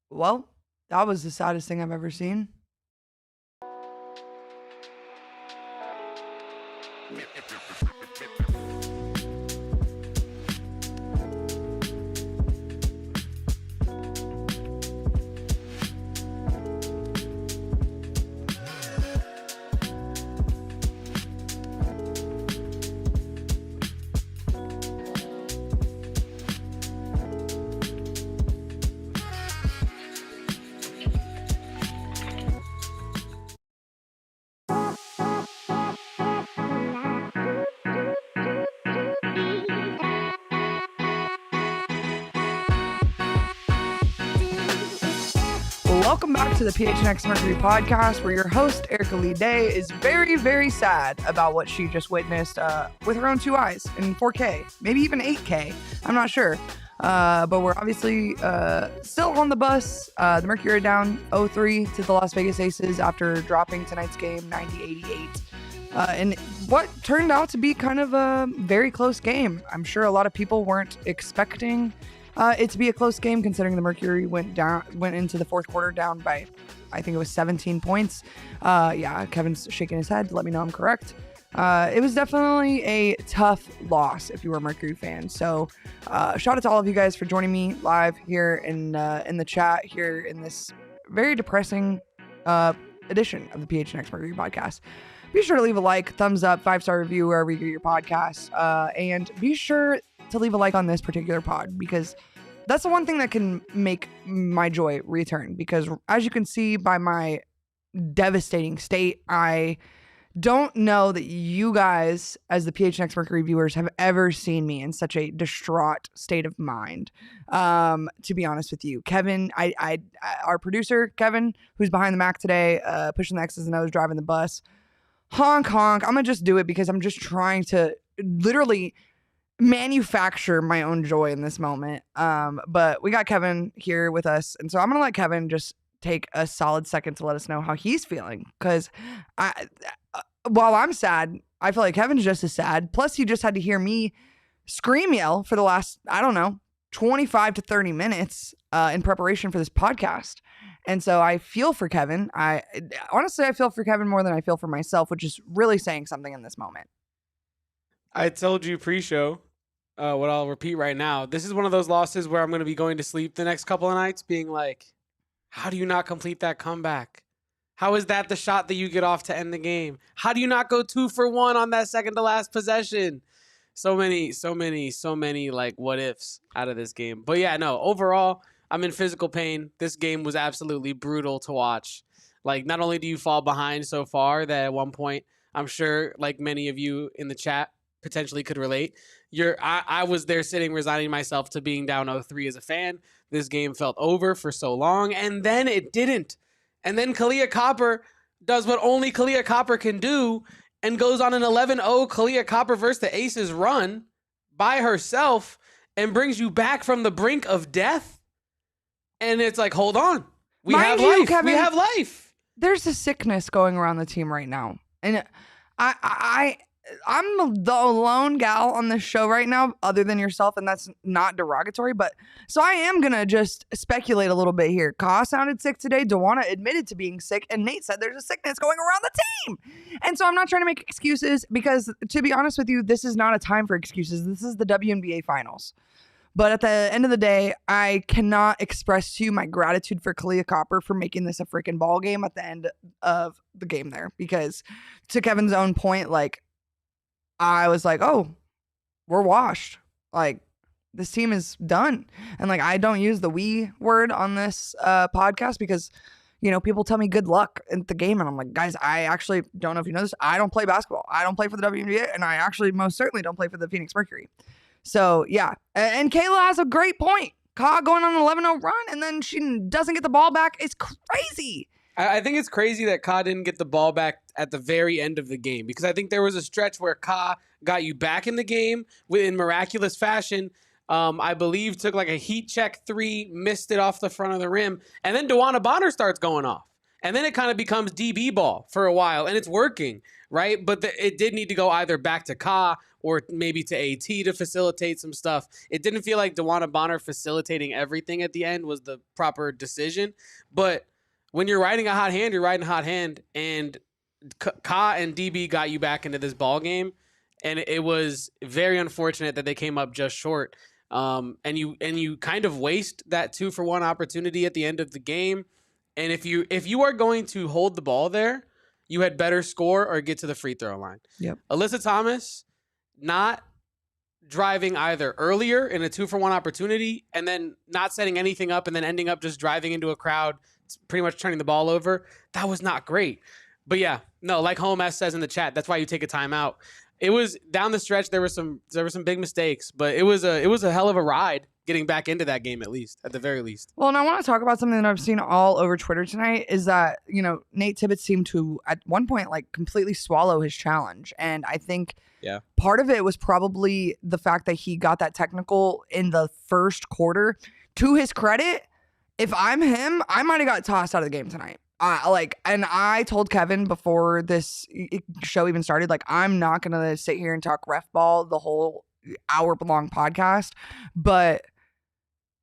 Well, that was the saddest thing I've ever seen. Welcome back to the PHNX Mercury podcast, where your host, Erika Day, is very, very sad about what she just witnessed with her own two eyes in 4K, maybe even 8K. I'm not sure. But we're obviously still on the bus. The Mercury are down 0-3 to the Las Vegas Aces after dropping tonight's game 90-88. And what turned out to be kind of a very close game. I'm sure a lot of people weren't expecting it to be a close game, considering the Mercury went into the fourth quarter down by, I think it was 17 points. Yeah, Kevin's shaking his head to let me know I'm correct. It was definitely a tough loss if you were a Mercury fan. So shout out to all of you guys for joining me live here in the chat here in this very depressing edition of the PHNX Mercury podcast. Be sure to leave a like, thumbs up, 5-star review wherever you get your podcasts, and be sure to leave a like on this particular pod, because that's the one thing that can make my joy return. Because as you can see by my devastating state, I don't know that you guys, as the PHNX Mercury viewers, have ever seen me in such a distraught state of mind. To be honest with you, Kevin, our producer, Kevin, who's behind the Mac today, pushing the X's and O's, driving the bus, honk. I'm gonna just do it because I'm just trying to literally manufacture my own joy in this moment. But we got Kevin here with us, and so I'm gonna let Kevin just take a solid second to let us know how he's feeling, because while I'm sad, I feel like Kevin's just as sad. Plus, he just had to hear me scream yell for the last, I don't know, 25 to 30 minutes in preparation for this podcast. And so I feel for Kevin. I feel for Kevin more than I feel for myself, which is really saying something in this moment. I told you pre-show, what I'll repeat right now. This is one of those losses where I'm going to be going to sleep the next couple of nights being like, how do you not complete that comeback? How is that the shot that you get off to end the game? How do you not go 2 for 1 on that second to last possession? So many like what ifs out of this game. But yeah, no, overall, I'm in physical pain. This game was absolutely brutal to watch. Like, not only do you fall behind so far that at one point, I'm sure like many of you in the chat potentially could relate. I was there sitting, resigning myself to being down 0-3 as a fan. This game felt over for so long, and then it didn't. And then Kahleah Copper does what only Kahleah Copper can do and goes on an 11-0 Kahleah Copper versus the Aces run by herself and brings you back from the brink of death. And it's like, hold on. We have life. Kevin, we have life. There's a sickness going around the team right now. And I'm the lone gal on this show right now, other than yourself, and that's not derogatory, but so I am going to just speculate a little bit here. Ka sounded sick today. Dewana admitted to being sick, and Nate said there's a sickness going around the team. And so I'm not trying to make excuses, because to be honest with you, this is not a time for excuses. This is the WNBA finals. But at the end of the day, I cannot express to you my gratitude for Kahleah Copper for making this a freaking ball game at the end of the game there, because to Kevin's own point, like, I was like, oh, we're washed. Like, this team is done. And like, I don't use the we word on this podcast because, you know, people tell me good luck at the game. And I'm like, guys, I actually don't know if you know this. I don't play basketball. I don't play for the WNBA. And I actually most certainly don't play for the Phoenix Mercury. So, yeah. And Kayla has a great point. Ka going on an 11-0 run, and then she doesn't get the ball back. It's crazy. I think it's crazy that Ka didn't get the ball back at the very end of the game, because I think there was a stretch where Ka got you back in the game in miraculous fashion. I believe took like a heat check 3, missed it off the front of the rim, and then DeWanna Bonner starts going off. And then it kind of becomes DB ball for a while, and it's working, right? But it did need to go either back to Ka or maybe to AT to facilitate some stuff. It didn't feel like DeWanna Bonner facilitating everything at the end was the proper decision. But when you're riding a hot hand, you're riding a hot hand, and Ka and DB got you back into this ball game, and it was very unfortunate that they came up just short. And you kind of waste that 2-for-1 opportunity at the end of the game. And if you are going to hold the ball there, you had better score or get to the free throw line. Yep. Alyssa Thomas not driving either earlier in a 2-for-1 opportunity and then not setting anything up and then ending up just driving into a crowd, pretty much turning the ball over. That was not great. But yeah, no, like Home S says in the chat, that's why you take a timeout. It was down the stretch. There were some big mistakes, but it was a hell of a ride getting back into that game, at the very least. Well, and I want to talk about something that I've seen all over Twitter tonight is that, Nate Tibbetts seemed to at one point like completely swallow his challenge. And I think part of it was probably the fact that he got that technical in the first quarter. To his credit, if I'm him, I might have got tossed out of the game tonight. And I told Kevin before this show even started, like, I'm not going to sit here and talk ref ball the whole hour-long podcast, but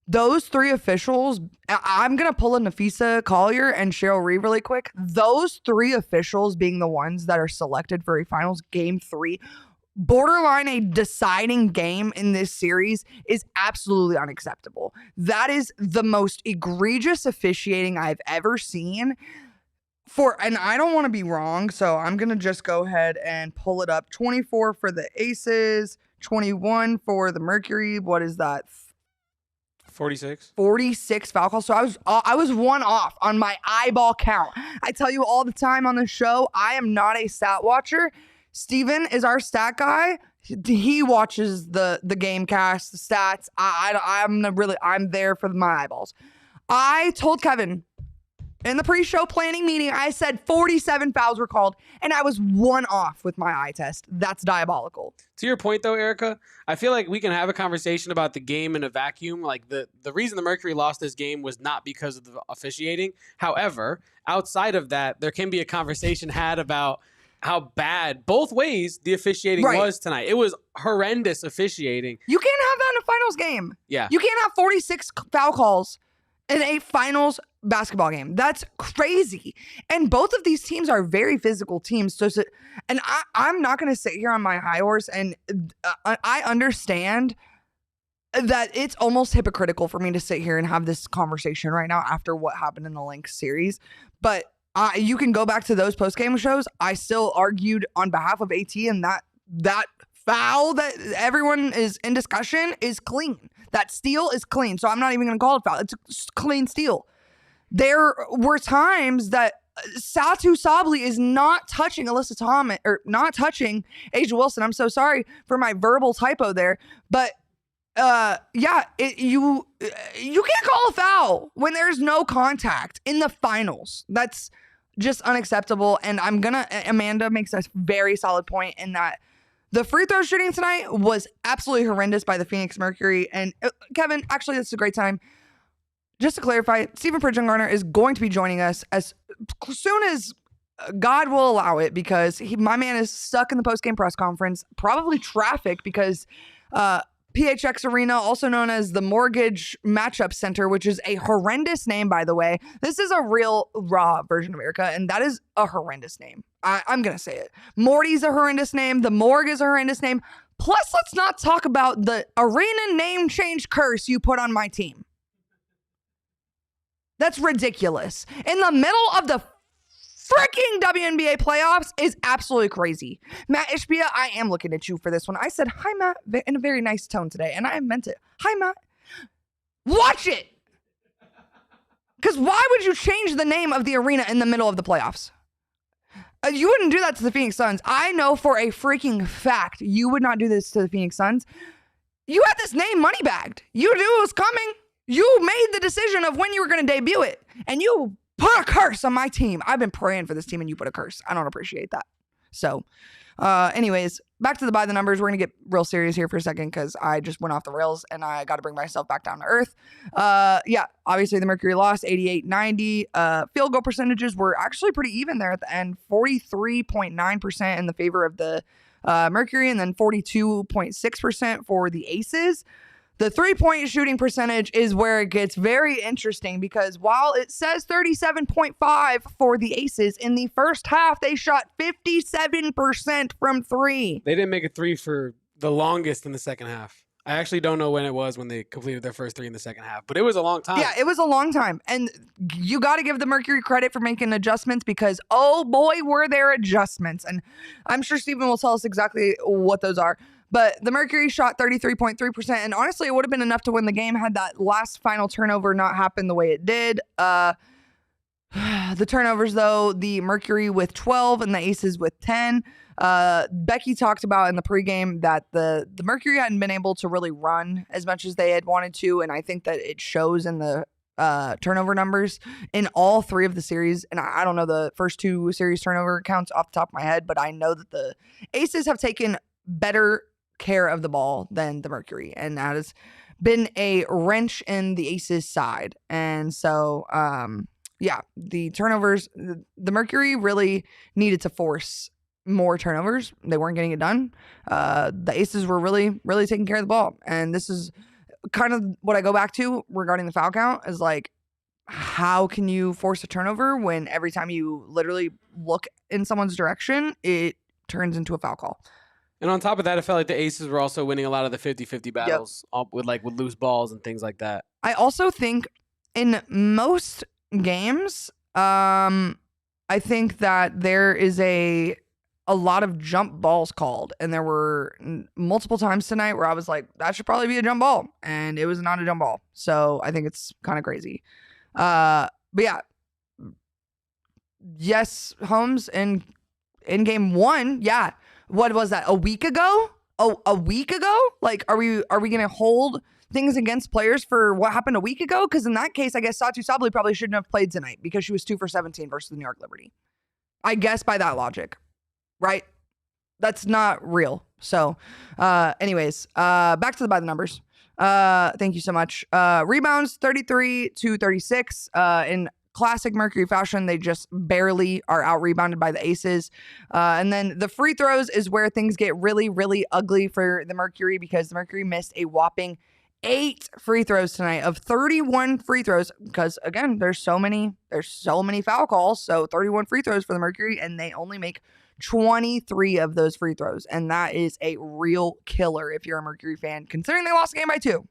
those three officials, I'm going to pull a Nafisa Collier and Cheryl Reeve really quick. Those three officials being the ones that are selected for a finals game 3, borderline a deciding game in this series, is absolutely unacceptable. That is the most egregious officiating I've ever seen. And I don't want to be wrong, so I'm going to just go ahead and pull it up. 24 for the Aces, 21 for the Mercury. What is that? 46 foul calls. So I was one off on my eyeball count. I tell you all the time on the show, I am not a stat watcher. Stephen is our stat guy. He watches the game cast, the stats. I'm there for my eyeballs. I told Kevin in the pre-show planning meeting, I said 47 fouls were called, and I was one off with my eye test. That's diabolical. To your point, though, Erika, I feel like we can have a conversation about the game in a vacuum. Like the reason the Mercury lost this game was not because of the officiating. However, outside of that, there can be a conversation had about how bad both ways the officiating was tonight. It was horrendous officiating. You can't have that in a finals game. Yeah. You can't have 46 foul calls in a finals basketball game. That's crazy. And both of these teams are very physical teams. And I'm not going to sit here on my high horse. And I understand that it's almost hypocritical for me to sit here and have this conversation right now after what happened in the Lynx series. But you can go back to those post-game shows. I still argued on behalf of AT, and that foul that everyone is in discussion is clean. That steal is clean. So I'm not even going to call it foul. It's a clean steal. There were times that Satu Sabli is not touching Alyssa Thomas or not touching Asia Wilson. I'm so sorry for my verbal typo there. But you can't call a foul when there's no contact in the finals. That's just unacceptable. And Amanda makes a very solid point in that the free throw shooting tonight was absolutely horrendous by the Phoenix Mercury. And Kevin, actually, this is a great time. Just to clarify, Stephen Pridgeon-Garner is going to be joining us as soon as God will allow it, because my man is stuck in the post-game press conference, probably traffic, because PHX Arena, also known as the Mortgage Matchup Center, which is a horrendous name, by the way. This is a real raw version of Erika, and that is a horrendous name. I'm going to say it. Morty's a horrendous name. The Morgue is a horrendous name. Plus, let's not talk about the arena name change curse you put on my team. That's ridiculous. In the middle of the freaking WNBA playoffs is absolutely crazy. Matt Ishbia, I am looking at you for this one. I said, hi, Matt, in a very nice tone today, and I meant it. Hi, Matt. Watch it. Because why would you change the name of the arena in the middle of the playoffs? You wouldn't do that to the Phoenix Suns. I know for a freaking fact you would not do this to the Phoenix Suns. You had this name money bagged. You knew it was coming. You made the decision of when you were going to debut it, and you put a curse on my team. I've been praying for this team, and you put a curse. I don't appreciate that. So, Anyways, back to the by the numbers. We're going to get real serious here for a second because I just went off the rails and I got to bring myself back down to earth. Yeah, obviously the Mercury lost 88-90. Field goal percentages were actually pretty even there at the end. 43.9% in the favor of the Mercury and then 42.6% for the Aces. The 3-point shooting percentage is where it gets very interesting because while it says 37.5 for the Aces, in the first half, they shot 57% from three. They didn't make a three for the longest in the second half. I actually don't know when it was when they completed their first three in the second half, but it was a long time. Yeah, it was a long time. And you got to give the Mercury credit for making adjustments because, oh boy, were there adjustments. And I'm sure Stephen will tell us exactly what those are. But the Mercury shot 33.3%. And honestly, it would have been enough to win the game had that last final turnover not happened the way it did. The turnovers, though, the Mercury with 12 and the Aces with 10. Becky talked about in the pregame that the Mercury hadn't been able to really run as much as they had wanted to. And I think that it shows in the turnover numbers in all three of the series. And I don't know the first two series turnover counts off the top of my head, but I know that the Aces have taken better care of the ball than the Mercury, and that has been a wrench in the Aces side. And so yeah, the turnovers, the Mercury really needed to force more turnovers. They weren't getting it done. The Aces were really taking care of the ball, and this is kind of what I go back to regarding the foul count is like, how can you force a turnover when every time you literally look in someone's direction it turns into a foul call? And on top of that, I felt like the Aces were also winning a lot of the 50-50 battles with loose balls and things like that. I also think in most games, I think that there is a lot of jump balls called. And there were multiple times tonight where I was like, that should probably be a jump ball. And it was not a jump ball. So I think it's kind of crazy. But yeah. Yes, Holmes in game one. Yeah. What was that? A week ago? Oh, a week ago? Like, are we going to hold things against players for what happened a week ago? Because in that case, I guess Satu Sabli probably shouldn't have played tonight because she was 2 for 17 versus the New York Liberty. I guess by that logic, right? That's not real. So, anyways, back to the by the numbers. Thank you so much. Rebounds 33-36. In classic Mercury fashion, they just barely are out rebounded by the Aces. And then the free throws is where things get really ugly for the Mercury because the Mercury missed a whopping 8 free throws tonight of 31 free throws because again, there's so many foul calls. So 31 free throws for the Mercury and they only make 23 of those free throws. And that is a real killer if you're a Mercury fan, considering they lost the game by 2.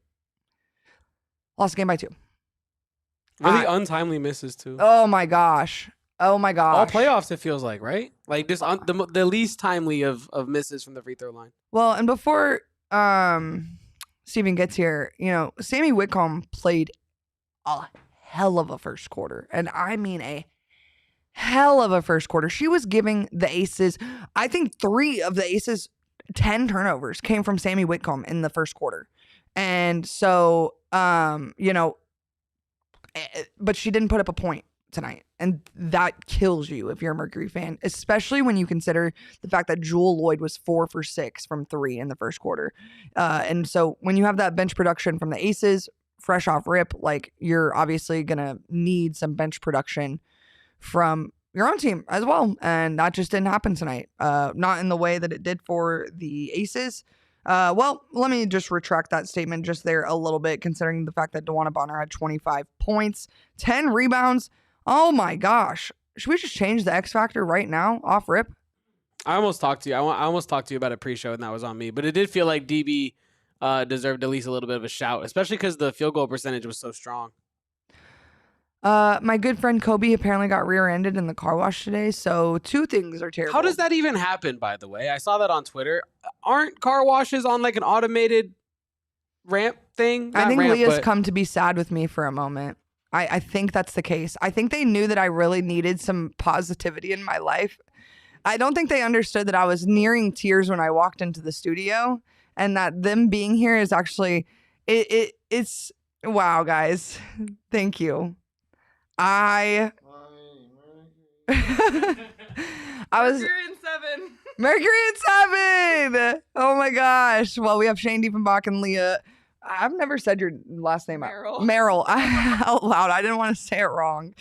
Really untimely misses too. Oh my gosh. All playoffs, it feels like, right? Like just the least timely of misses from the free throw line. Well, and before Stephen gets here, Sammy Whitcomb played a hell of a first quarter. And I mean a hell of a first quarter. She was giving the Aces, I think 3 of the Aces' 10 turnovers came from Sammy Whitcomb in the first quarter. And so, but she didn't put up a point tonight. And that kills you if you're a Mercury fan, especially when you consider the fact that Jewel Lloyd was 4 for 6 from 3 in the first quarter. And so when you have that bench production from the Aces, fresh off rip, like you're obviously going to need some bench production from your own team as well. And that just didn't happen tonight. Not in the way that it did for the Aces. Well, let me just retract that statement just there a little bit, considering the fact that DeWanna Bonner had 25 points, 10 rebounds. Oh my gosh. Should we just change the X factor right now off rip? I almost talked to you. I almost talked to you about it pre-show and that was on me, but it did feel like DB deserved at least a little bit of a shout, especially because the field goal percentage was so strong. My good friend Kobe apparently got rear-ended in the car wash today, so 2 things are terrible. How does that even happen, by the way? I saw that on Twitter. Aren't car washes on like an automated ramp thing? I think Leah's come to be sad with me for a moment. I think that's the case. I think they knew that I really needed some positivity in my life. I don't think they understood that I was nearing tears when I walked into the studio, and that them being here is actually, it's, wow, guys. Thank you. I was Mercury and 7. Oh my gosh. Well, we have Shane Diefenbach and Leah. I've never said your last name Meryl out loud. I didn't want to say it wrong.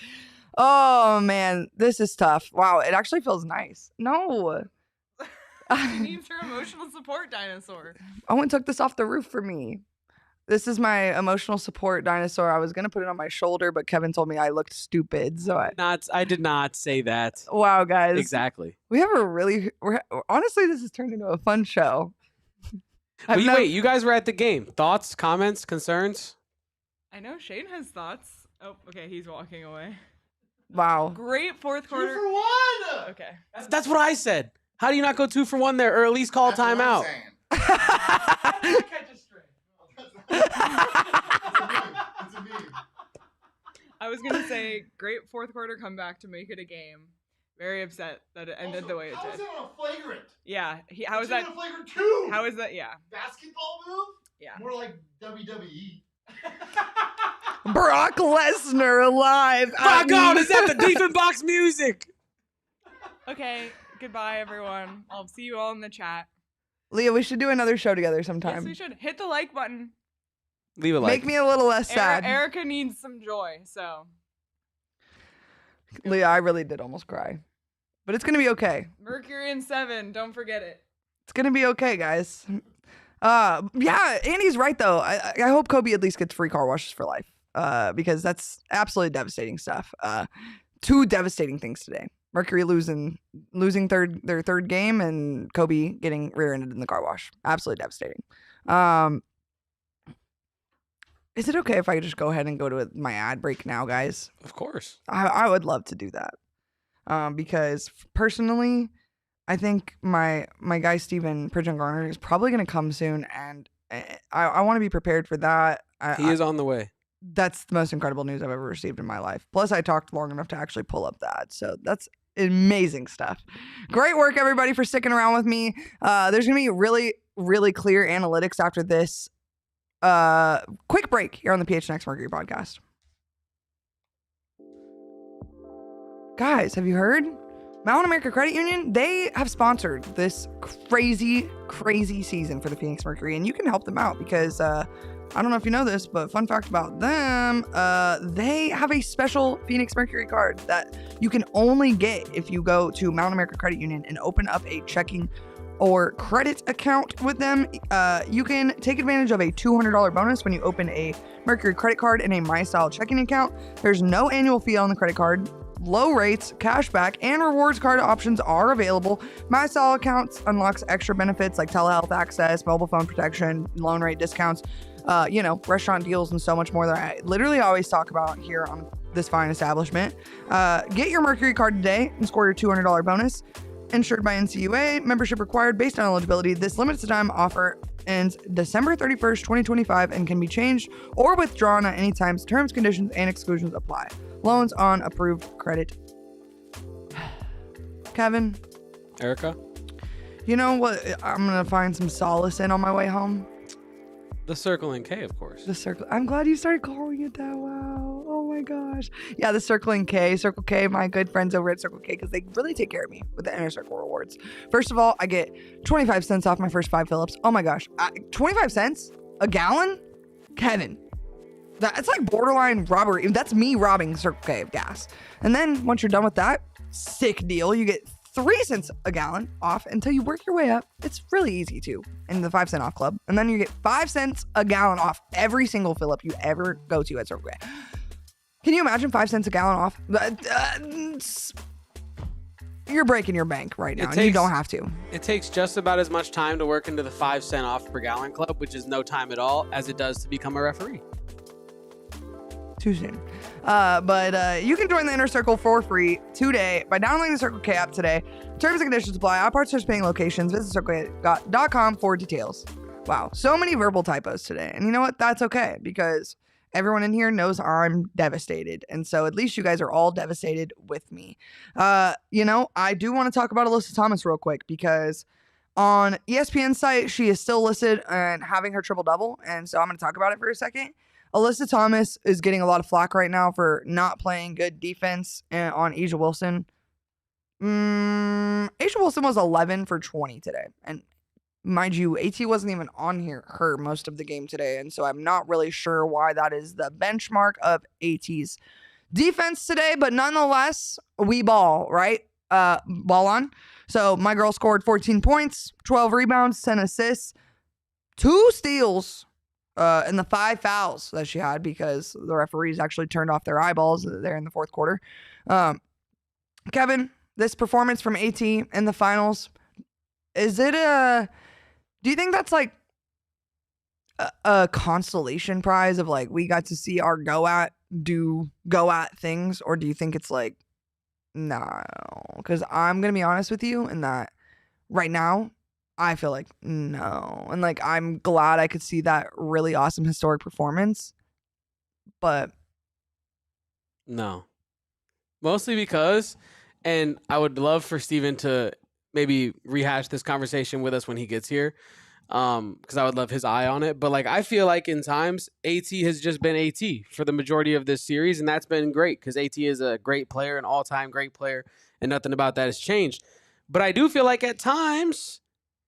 Oh man, this is tough. Wow, it actually feels nice. No. She needs her emotional support dinosaur. Owen took this off the roof for me. This is my emotional support dinosaur. I was going to put it on my shoulder, but Kevin told me I looked stupid. So I did not say that. Wow, guys. Exactly. We have honestly, this has turned into a fun show. Wait, you guys were at the game. Thoughts, comments, concerns? I know Shane has thoughts. Oh, okay, he's walking away. Wow. Great fourth quarter. 2 for 1! Okay. That's what I said. How do you not go 2 for 1 there, or at least call a timeout? It's a meme. I was going to say, great fourth quarter comeback to make it a game. Very upset that it ended the way it How is did. it on a flagrant? Yeah. How is that? On a flagrant 2? How is that? Yeah. Basketball move? Yeah. More like WWE. Brock Lesnar alive. My God, is that the Diefenbach music? Okay. Goodbye, everyone. I'll see you all in the chat. Leah, we should do another show together sometime. Yes, we should. Hit the like button. Leave a like. Make me a little less sad. Erika needs some joy, so. Leah, I really did almost cry. But it's going to be okay. Mercury and 7. Don't forget it. It's going to be okay, guys. Yeah, Andy's right, though. I hope Kobe at least gets free car washes for life. Because that's absolutely devastating stuff. 2 devastating things today. Mercury losing their third game, and Kobe getting rear-ended in the car wash. Absolutely devastating. Is it okay if I just go ahead and go to my ad break now, guys? Of course. I would love to do that. Because personally, I think my guy Stephen Pridgeon Garner is probably going to come soon, and I want to be prepared for that. He is on the way. That's the most incredible news I've ever received in my life. Plus, I talked long enough to actually pull up that. So that's amazing stuff. Great work, everybody, for sticking around with me. There's going to be really, really clear analytics after this quick break here on the PHNX Mercury podcast. Guys, have you heard? Mountain America Credit Union, they have sponsored this crazy, crazy season for the Phoenix Mercury, and you can help them out because I don't know if you know this, but fun fact about them, they have a special Phoenix Mercury card that you can only get if you go to Mountain America Credit Union and open up a checking or credit account with them. You can take advantage of a $200 bonus when you open a Mercury credit card and a MyStyle checking account. There's no annual fee on the credit card. Low rates, cashback, and rewards card options are available. MyStyle accounts unlocks extra benefits like telehealth access, mobile phone protection, loan rate discounts, restaurant deals, and so much more that I literally always talk about here on this fine establishment. Get your Mercury card today and score your $200 bonus. Insured by NCUA, membership required based on eligibility. This limited time offer ends December 31st, 2025 and can be changed or withdrawn at any time. Terms, conditions, and exclusions apply. Loans on approved credit. Kevin? Erika? You know what I'm going to find some solace in on my way home? The Circle and K, of course. The Circle. I'm glad you started calling it that. Wow. Oh my gosh. Yeah, the Circle and K. Circle K, my good friends over at Circle K, because they really take care of me with the Inner Circle rewards. First of all, I get 25 cents off my first 5 fill-ups. Oh my gosh. 25 cents a gallon? Kevin. That's like borderline robbery. That's me robbing Circle K of gas. And then once you're done with that, sick deal. You get 3 cents a gallon off until you work your way up. It's really easy too in the 5 cent off club. And then you get 5 cents a gallon off every single fill up you ever go to at Circle K. Can you imagine 5 cents a gallon off? You're breaking your bank right now, and you don't have to. It takes just about as much time to work into the 5 cent off per gallon club, which is no time at all, as it does to become a referee. Too soon. But you can join the Inner Circle for free today by downloading the Circle K app today. Terms and conditions apply. All participating locations. Visit circlek.com for details. Wow, so many verbal typos today. And you know what? That's okay, because everyone in here knows I'm devastated. And so at least you guys are all devastated with me. I do want to talk about Alyssa Thomas real quick, because on ESPN's site, she is still listed and having her triple-double. And so I'm going to talk about it for a second. Alyssa Thomas is getting a lot of flack right now for not playing good defense on Asia Wilson. Asia Wilson was 11 for 20 today. And mind you, AT wasn't even on her most of the game today. And so I'm not really sure why that is the benchmark of AT's defense today. But nonetheless, we ball, right? Ball on. So my girl scored 14 points, 12 rebounds, 10 assists, 2 steals, and the 5 fouls that she had because the referees actually turned off their eyeballs there in the fourth quarter. Kevin, this performance from AT in the finals, do you think that's like a consolation prize of like we got to see our go at things, or do you think it's like, no? Because I'm gonna be honest with you in that right now I feel like no, and like I'm glad I could see that really awesome historic performance, but No. Mostly because, and I would love for Stephen to maybe rehash this conversation with us when he gets here, because I would love his eye on it. But like, I feel like in times, AT has just been AT for the majority of this series, and that's been great because AT is a great player, an all-time great player, and nothing about that has changed. But I do feel like at times,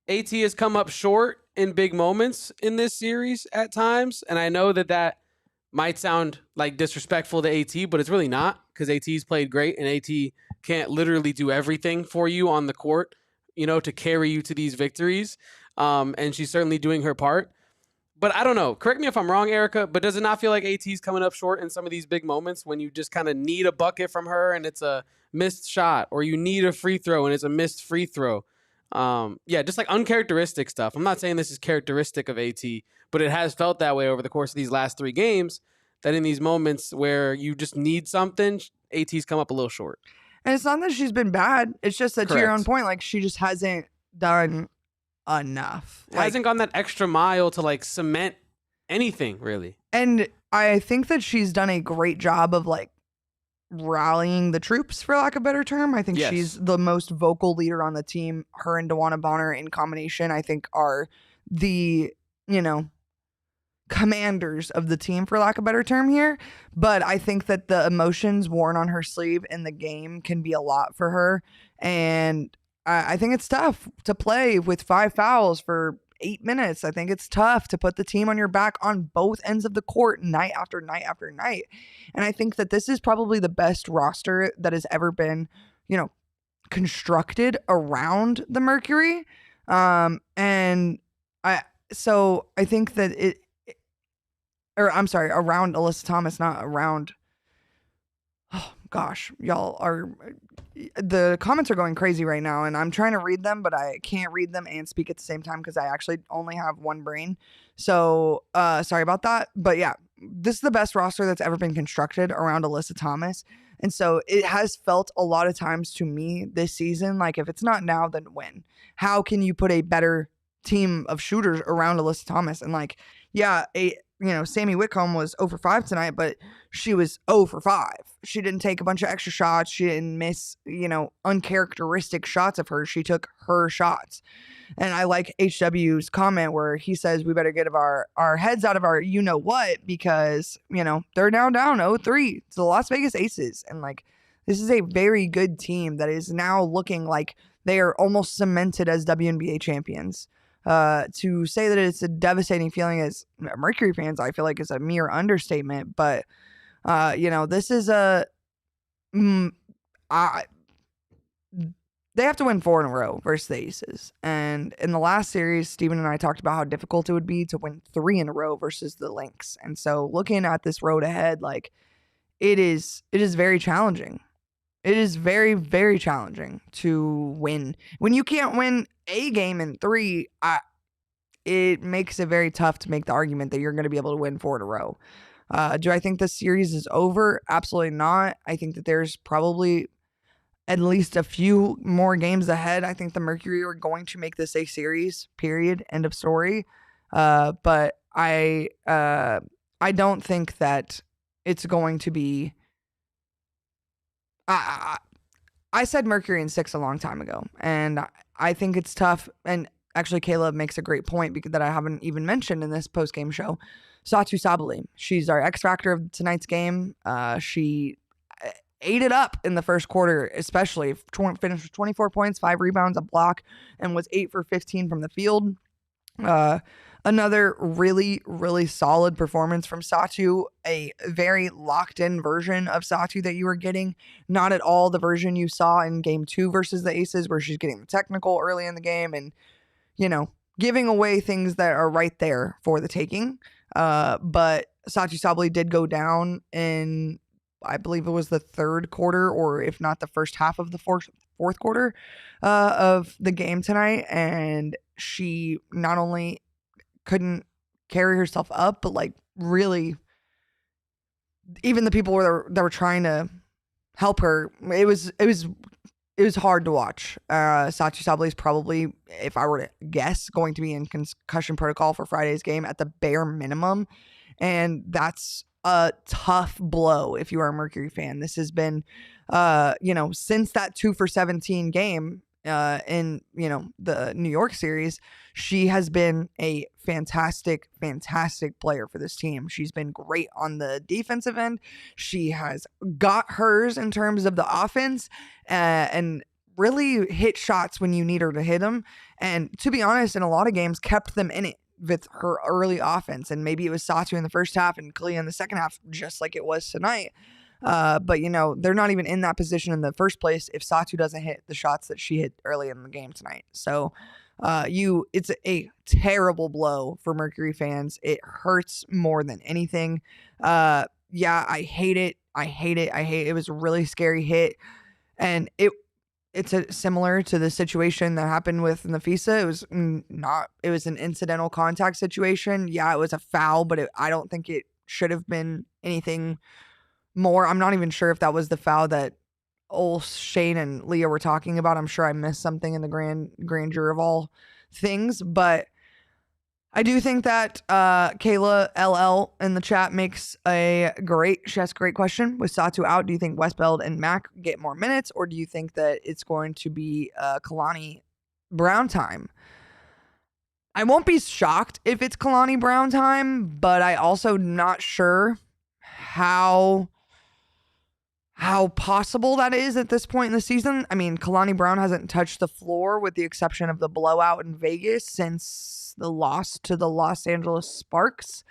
AT has come up short in big moments in this series at times, and I know that might sound like disrespectful to AT, but it's really not because AT's played great and AT can't literally do everything for you on the court, to carry you to these victories. And she's certainly doing her part. But I don't know. Correct me if I'm wrong, Erika, but does it not feel like AT's coming up short in some of these big moments when you just kind of need a bucket from her and it's a missed shot, or you need a free throw and it's a missed free throw? Just like uncharacteristic stuff. I'm not saying this is characteristic of AT, but it has felt that way over the course of these last 3 games, that in these moments where you just need something, AT's come up a little short. And it's not that she's been bad. It's just that, to your own point, like she just hasn't done enough. Hasn't gone that extra mile to like cement anything really. And I think that she's done a great job of like rallying the troops, for lack of a better term. I think she's the most vocal leader on the team. Her and DeWanna Bonner in combination, I think, are the, commanders of the team, for lack of a better term here. But I think that the emotions worn on her sleeve in the game can be a lot for her. And I think it's tough to play with 5 fouls for 8 minutes. I think it's tough to put the team on your back on both ends of the court night after night after night. And I think that this is probably the best roster that has ever been, constructed around the Mercury. I think that around Alyssa Thomas, not around. Oh gosh, y'all are. The comments are going crazy right now, and I'm trying to read them, but I can't read them and speak at the same time because I actually only have one brain. So, sorry about that. But yeah, this is the best roster that's ever been constructed around Alyssa Thomas. And so it has felt a lot of times to me this season, like if it's not now, then when? How can you put a better team of shooters around Alyssa Thomas? And like, yeah, Sammy Whitcomb was 0 for 5 tonight, but she was 0 for 5. She didn't take a bunch of extra shots. She didn't miss, uncharacteristic shots of her. She took her shots. And I like HW's comment where he says we better get our heads out of our what, because, they're now down 0-3 to the Las Vegas Aces. And like, this is a very good team that is now looking like they are almost cemented as WNBA champions. To say that it's a devastating feeling as Mercury fans, I feel like is a mere understatement. But, this is they have to win 4 in a row versus the Aces. And in the last series, Stephen and I talked about how difficult it would be to win 3 in a row versus the Lynx. And so looking at this road ahead, like it is very challenging. It is very, very challenging to win. When you can't win a game in 3, it makes it very tough to make the argument that you're going to be able to win 4 in a row. Do I think this series is over? Absolutely not. I think that there's probably at least a few more games ahead. I think the Mercury are going to make this a series, period, end of story. But I don't think that it's going to be... I said Mercury in 6 a long time ago, and I think it's tough. And actually, Caleb makes a great point that I haven't even mentioned in this post-game show. Satu Sabali. She's our X factor of tonight's game. She ate it up in the first quarter, especially. Finished with 24 points, 5 rebounds, a block, and was 8 for 15 from the field. Another really, really solid performance from Satu, a very locked in version of Satu that you were getting. Not at all the version you saw in game 2 versus the Aces, where she's getting the technical early in the game and, giving away things that are right there for the taking. But Satu Sabally did go down in, I believe it was the third quarter, or if not the first half of the fourth quarter of the game tonight. And she not only couldn't carry herself up, but like really, even the people that were trying to help her, it was hard to watch. Satu Sabally is probably, if I were to guess, going to be in concussion protocol for Friday's game at the bare minimum. And that's a tough blow if you are a Mercury fan. This has been, since that 2 for 17 game in, the New York series, she has been a fantastic, fantastic player for this team. She's been great on the defensive end. She has got hers in terms of the offense and really hit shots when you need her to hit them. And to be honest, in a lot of games, kept them in it with her early offense. And maybe it was Satu in the first half and Kalia in the second half, just like it was tonight. But they're not even in that position in the first place if Satu doesn't hit the shots that she hit early in the game tonight. So it's a terrible blow for Mercury fans. It hurts more than anything. I hate it. It was a really scary hit. And it's similar to the situation that happened with Nafisa. It was an incidental contact situation. Yeah, it was a foul, but I don't think it should have been anything more. I'm not even sure if that was the foul that Shane and Leah were talking about. I'm sure I missed something in the grandeur of all things, but I do think that Kayla LL in the chat she asks a great question. With Satu out, do you think Westbeld and Mac get more minutes, or do you think that it's going to be Kalani Brown time? I won't be shocked if it's Kalani Brown time, but I also not sure how possible that is at this point in the season. I mean, Kalani Brown hasn't touched the floor with the exception of the blowout in Vegas since the loss to the Los Angeles Sparks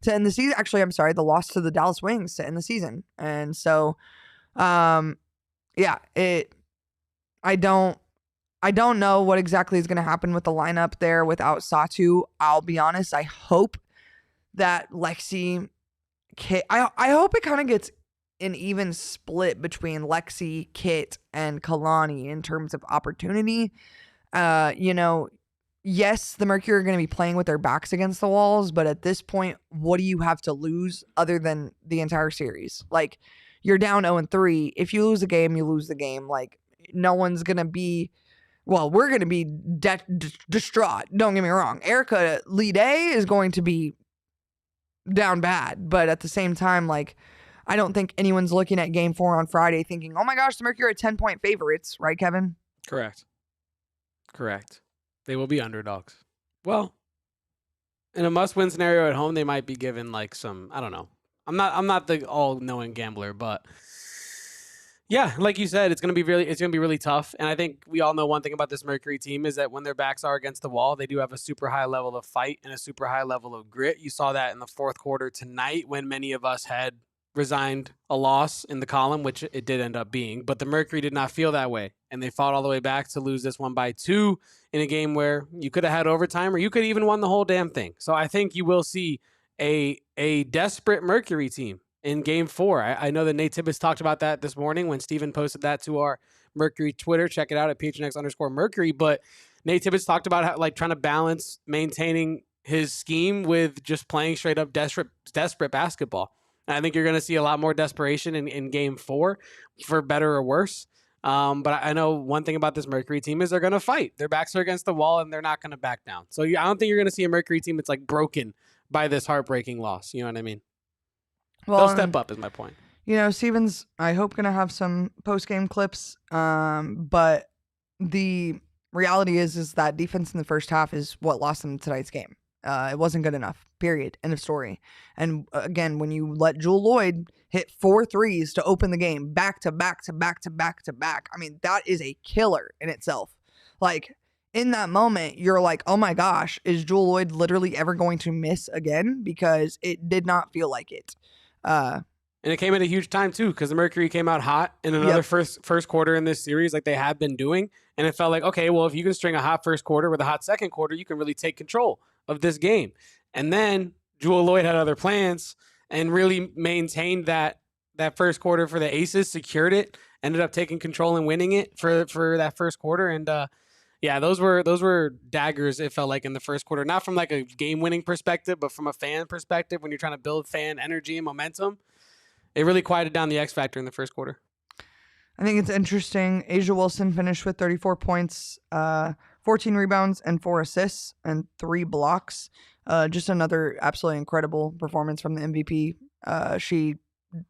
to end the season. Actually, I'm sorry, the loss to the Dallas Wings to end the season. And so, I don't know what exactly is going to happen with the lineup there without Satu. I'll be honest. I hope that Lexi, I hope it kind of gets an even split between Lexi, Kit, and Kalani in terms of opportunity. Yes, the Mercury are going to be playing with their backs against the walls, but at this point, what do you have to lose other than the entire series? Like, you're down 0-3. If you lose a game, you lose the game. Like, no one's going to be, we're going to be distraught. Don't get me wrong. Erika Lee Day is going to be down bad, but at the same time, like, I don't think anyone's looking at game 4 on Friday thinking, oh my gosh, the Mercury are 10-point favorites, right, Kevin? Correct. They will be underdogs. Well, in a must-win scenario at home, they might be given like some, I don't know. I'm not the all-knowing gambler, but yeah, like you said, it's gonna be really tough. And I think we all know one thing about this Mercury team is that when their backs are against the wall, they do have a super high level of fight and a super high level of grit. You saw that in the fourth quarter tonight when many of us had resigned a loss in the column, which it did end up being, but the Mercury did not feel that way, and they fought all the way back to lose this one by 2 in a game where you could have had overtime or you could even won the whole damn thing. So I think you will see a desperate Mercury team in game 4. I know that Nate Tibbetts talked about that this morning when Stephen posted that to our Mercury Twitter. Check it out at PHNX_Mercury. But Nate Tibbetts talked about how, like, trying to balance maintaining his scheme with just playing straight up desperate basketball. And I think you're going to see a lot more desperation in game 4, for better or worse. But I know one thing about this Mercury team is they're going to fight. Their backs are against the wall, and they're not going to back down. So I don't think you're going to see a Mercury team that's like broken by this heartbreaking loss. You know what I mean? Well, they'll step up is my point. Stephen's, I hope, going to have some post-game clips. But the reality is that defense in the first half is what lost them tonight's game. It wasn't good enough. Period. End of story. And again, when you let Jewel Lloyd hit 4 threes to open the game back to back to back to back to back, I mean, that is a killer in itself. Like, in that moment, you're like, oh my gosh, is Jewel Lloyd literally ever going to miss again? Because it did not feel like it. And it came at a huge time too, because the Mercury came out hot in another first quarter in this series, like they have been doing. And it felt like, okay, well, if you can string a hot first quarter with a hot second quarter, you can really take control of this game. And then Jewel Lloyd had other plans and really maintained that first quarter for the Aces, secured it, ended up taking control and winning it for that first quarter. And yeah, those were daggers, it felt like, in the first quarter. Not from like a game-winning perspective, but from a fan perspective, when you're trying to build fan energy and momentum. It really quieted down the X factor in the first quarter. I think it's interesting. A'ja Wilson finished with 34 points, 14 rebounds, and 4 assists, and 3 blocks. Just another absolutely incredible performance from the MVP. She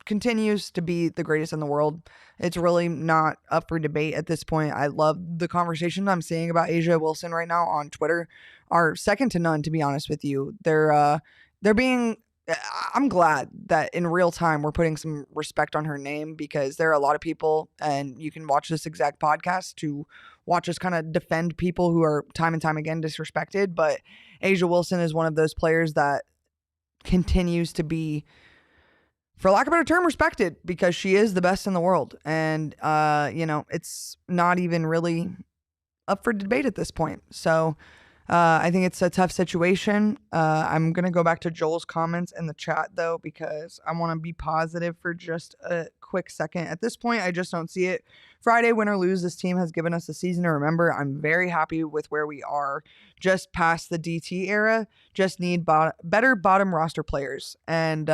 continues to be the greatest in the world. It's really not up for debate at this point. I love the conversation I'm seeing about A'ja Wilson right now on Twitter. Are second to none, to be honest with you. They're being... I'm glad that in real time we're putting some respect on her name, because there are a lot of people, and you can watch this exact podcast to watch us kind of defend people who are time and time again disrespected. But A'ja Wilson is one of those players that continues to be, for lack of a better term, respected, because she is the best in the world. And, it's not even really up for debate at this point. So I think it's a tough situation. I'm going to go back to Joel's comments in the chat, though, because I want to be positive for just a quick second. At this point, I just don't see it. Friday, win or lose, this team has given us a season to remember. I'm very happy with where we are. Just past the DT era. Just need better bottom roster players. And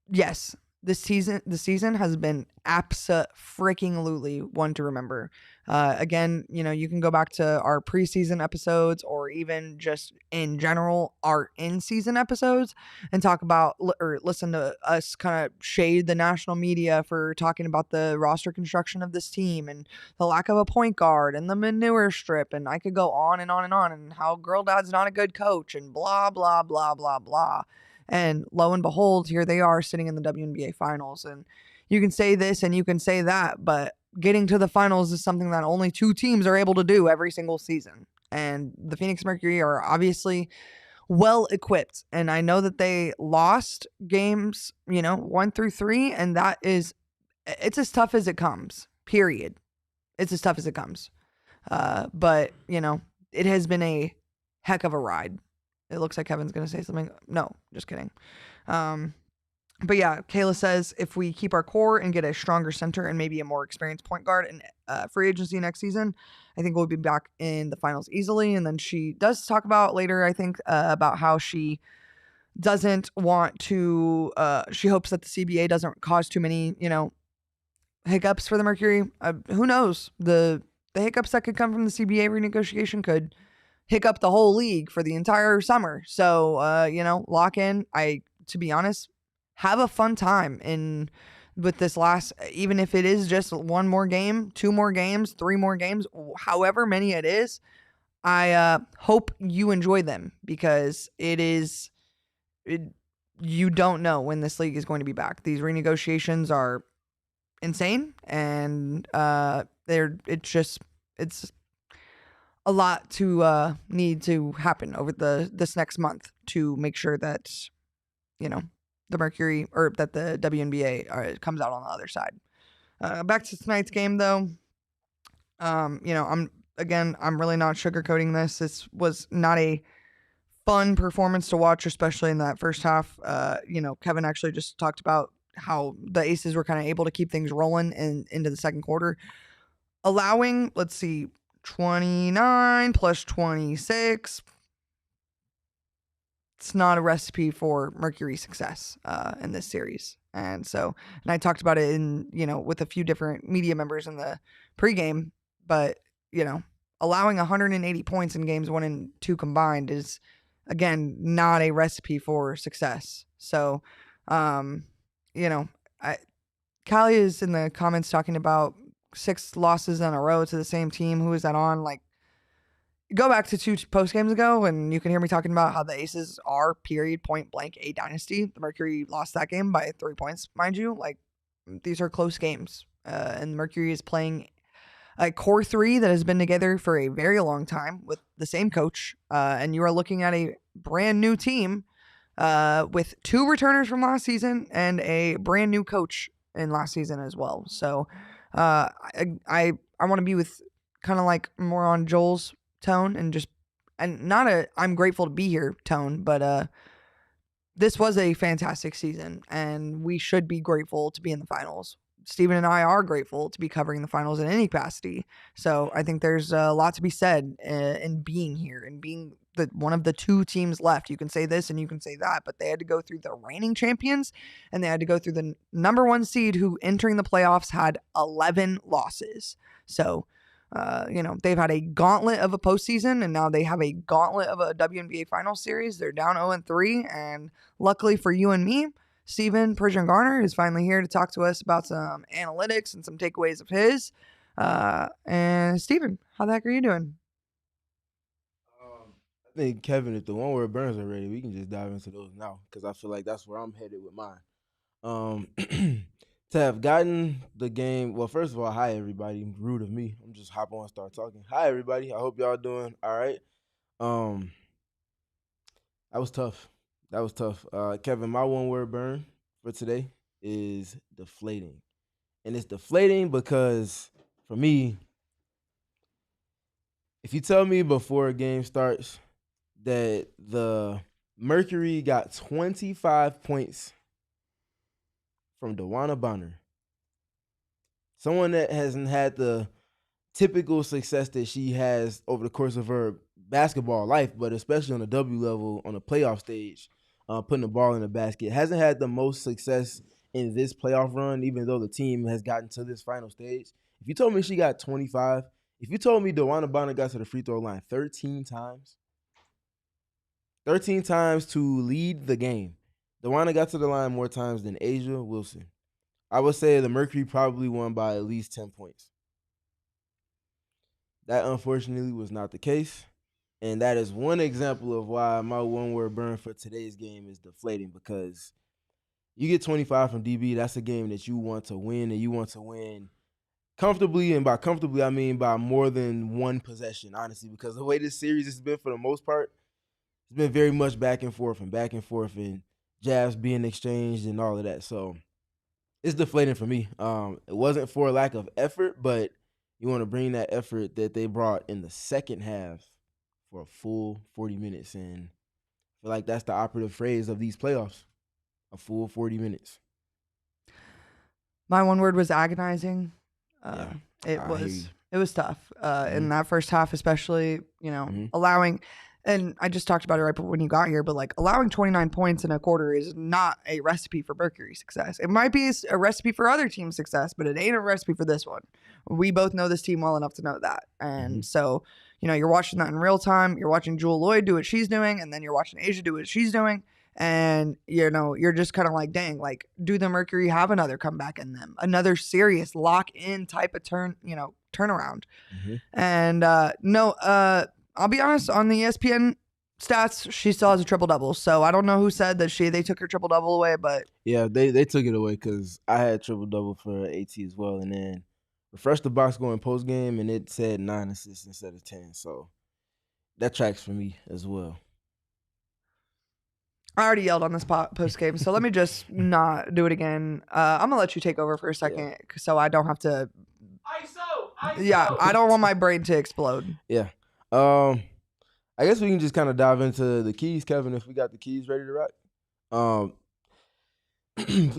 yes, the season has been abso-freaking-lutely one to remember. Again, you can go back to our preseason episodes, or even just in general our in-season episodes, and talk about or listen to us kind of shade the national media for talking about the roster construction of this team and the lack of a point guard and the manure strip, and I could go on and on and on, and how Girl Dad's not a good coach and blah blah blah blah blah. And lo and behold, here they are sitting in the WNBA finals. And you can say this and you can say that, but getting to the finals is something that only 2 teams are able to do every single season. And the Phoenix Mercury are obviously well equipped. And I know that they lost games, 1 through 3. And it's as tough as it comes, period. It's as tough as it comes. But, it has been a heck of a ride. It looks like Kevin's going to say something. No, just kidding. But yeah, Kayla says if we keep our core and get a stronger center and maybe a more experienced point guard in free agency next season, I think we'll be back in the finals easily. And then she does talk about later, I think, about how she doesn't want to, she hopes that the CBA doesn't cause too many, hiccups for the Mercury. Who knows? The hiccups that could come from the CBA renegotiation could hiccup the whole league for the entire summer. So, lock in. To be honest, have a fun time with this last, even if it is just 1 more game, 2 more games, 3 more games, however many it is. I hope you enjoy them, because you don't know when this league is going to be back. These renegotiations are insane, and it's a lot to need to happen over this next month to make sure that the Mercury, or that the WNBA comes out on the other side. Back to tonight's game, though. I'm really not sugarcoating this. This was not a fun performance to watch, especially in that first half. Kevin actually just talked about how the Aces were kind of able to keep things rolling into the second quarter, allowing, 29 plus 26. It's not a recipe for Mercury success in this series. And I talked about it with a few different media members in the pregame, but, allowing 180 points in games 1 and 2 combined is, again, not a recipe for success. So, Callie is in the comments talking about 6 losses in a row to the same team. Who is that on? go back to 2 post games ago, and you can hear me talking about how the Aces are period point blank a dynasty. The Mercury lost that game by 3 points, mind you. Like, these are close games, and Mercury is playing a core 3 that has been together for a very long time with the same coach, and you are looking at a brand new team with 2 returners from last season and a brand new coach in last season as well. So I want to be with kind of like more on Joel's tone and not a I'm grateful to be here tone, but this was a fantastic season and we should be grateful to be in the finals. Stephen and I are grateful to be covering the finals in any capacity. So I think there's a lot to be said in being here and being one of the 2 teams left. You can say this and you can say that, but they had to go through the reigning champions and they had to go through the number 1 seed who entering the playoffs had 11 losses. So, they've had a gauntlet of a postseason and now they have a gauntlet of a WNBA final series. They're down 0-3. And luckily for you and me, Stephen Persian Garner is finally here to talk to us about some analytics and some takeaways of his. And Stephen, how the heck are you doing? I think, Kevin, if the one word burns are ready, we can just dive into those now because I feel like that's where I'm headed with mine. To have gotten the game, well, first of all, hi, everybody. Rude of me. I'm just hop on and start talking. Hi, everybody. I hope y'all doing all right. That was tough. Kevin, my one word burn for today is deflating. And it's deflating because, for me, if you tell me before a game starts that the Mercury got 25 points from DeWanna Bonner, someone that hasn't had the typical success that she has over the course of her basketball life, but especially on the W level, on the playoff stage, putting the ball in the basket, hasn't had the most success in this playoff run, even though the team has gotten to this final stage. If you told me she got 25, if you told me DeWanna Bonner got to the free throw line 13 times to lead the game, DeWanna got to the line more times than Asia Wilson, I would say the Mercury probably won by at least 10 points. That, unfortunately, was not the case. And that is one example of why my one-word burn for today's game is deflating, because you get 25 from DB, that's a game that you want to win, and you want to win comfortably. And by comfortably, I mean by more than one possession, honestly, because the way this series has been for the most part, it's been very much back and forth and jabs being exchanged and all of that. So it's deflating for me. It wasn't for a lack of effort, but you want to bring that effort that they brought in the second half for a full 40 minutes. And I feel like that's the operative phrase of these playoffs, a full 40 minutes. My one word was agonizing. It was tough. In that first half, especially, allowing, and I just talked about it right when you got here, but like allowing 29 points in a quarter is not a recipe for Mercury success. It might be a recipe for other teams' success, but it ain't a recipe for this one. We both know this team well enough to know that. And so, you're watching that in real time. You're watching Jewel Lloyd do what she's doing, and then you're watching Asia do what she's doing. And, you're just kind of like, dang, like, do the Mercury have another comeback in them? Another serious lock-in type of turnaround. And, no, I'll be honest, on the ESPN stats, she still has a triple-double. So I don't know who said that they took her triple-double away, but... Yeah, they took it away because I had triple-double for AT as well. And then refreshed the box going post-game, and it said 9 assists instead of 10. So that tracks for me as well. I already yelled on this post game, so let me just not do it again. I'm gonna let you take over for a second, so I don't have to. ISO. Yeah, I don't want my brain to explode. Yeah. I guess we can just kind of dive into the keys, Kevin, if we got the keys ready to rock.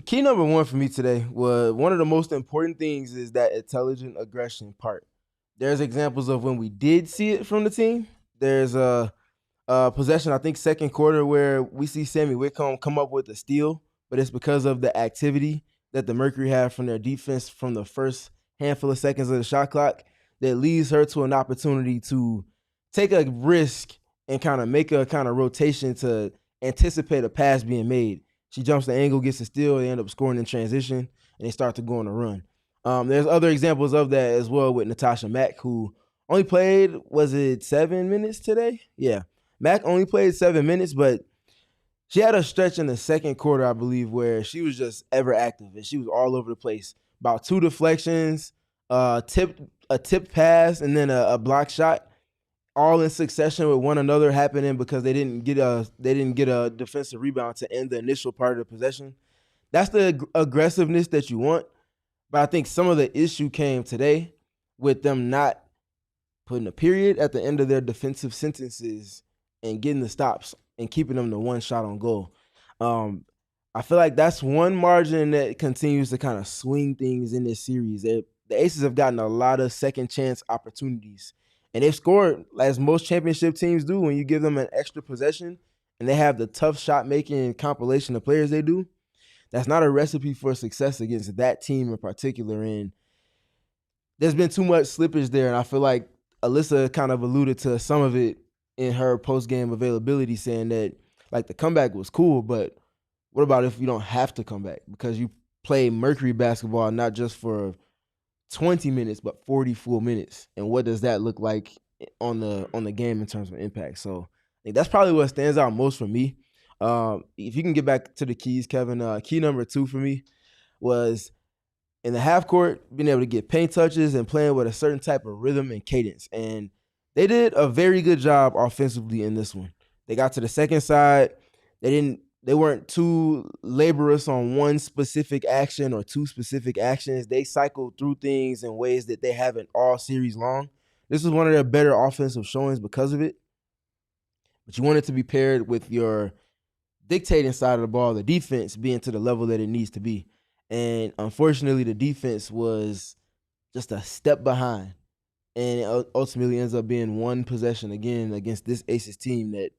Key number 1 for me today was one of the most important things is that intelligent aggression part. There's examples of when we did see it from the team. There's a possession, I think second quarter, where we see Sammy Whitcomb come up with a steal, but it's because of the activity that the Mercury had from their defense from the first handful of seconds of the shot clock that leads her to an opportunity to take a risk and kind of make a kind of rotation to anticipate a pass being made. She jumps the angle, gets a steal, they end up scoring in transition, and they start to go on a run. There's other examples of that as well with Natasha Mack, who only played, was it 7 minutes today? Yeah. Mac only played 7 minutes, but she had a stretch in the second quarter, I believe, where she was just ever active and she was all over the place. About 2 deflections, a tip pass, and then a block shot, all in succession with one another happening because they didn't get a defensive rebound to end the initial part of the possession. That's the aggressiveness that you want. But I think some of the issue came today with them not putting a period at the end of their defensive sentences and getting the stops and keeping them to one shot on goal. I feel like that's one margin that continues to kind of swing things in this series. The Aces have gotten a lot of second chance opportunities, and they've scored as most championship teams do when you give them an extra possession and they have the tough shot making compilation of players they do. That's not a recipe for success against that team in particular. And there's been too much slippage there, and I feel like Alyssa kind of alluded to some of it in her post-game availability, saying that like the comeback was cool, but what about if you don't have to come back because you play Mercury basketball not just for 20 minutes but 40 full minutes, and what does that look like on the game in terms of impact? So I think that's probably what stands out most for me. If you can get back to the keys, Kevin, key number 2 for me was in the half court, being able to get paint touches and playing with a certain type of rhythm and cadence. And they did a very good job offensively in this one. They got to the second side. They weren't too laborious on one specific action or 2 specific actions. They cycled through things in ways that they haven't all series long. This was one of their better offensive showings because of it. But you want it to be paired with your dictating side of the ball, the defense being to the level that it needs to be. And unfortunately, the defense was just a step behind. And it ultimately ends up being one possession again against this Aces team that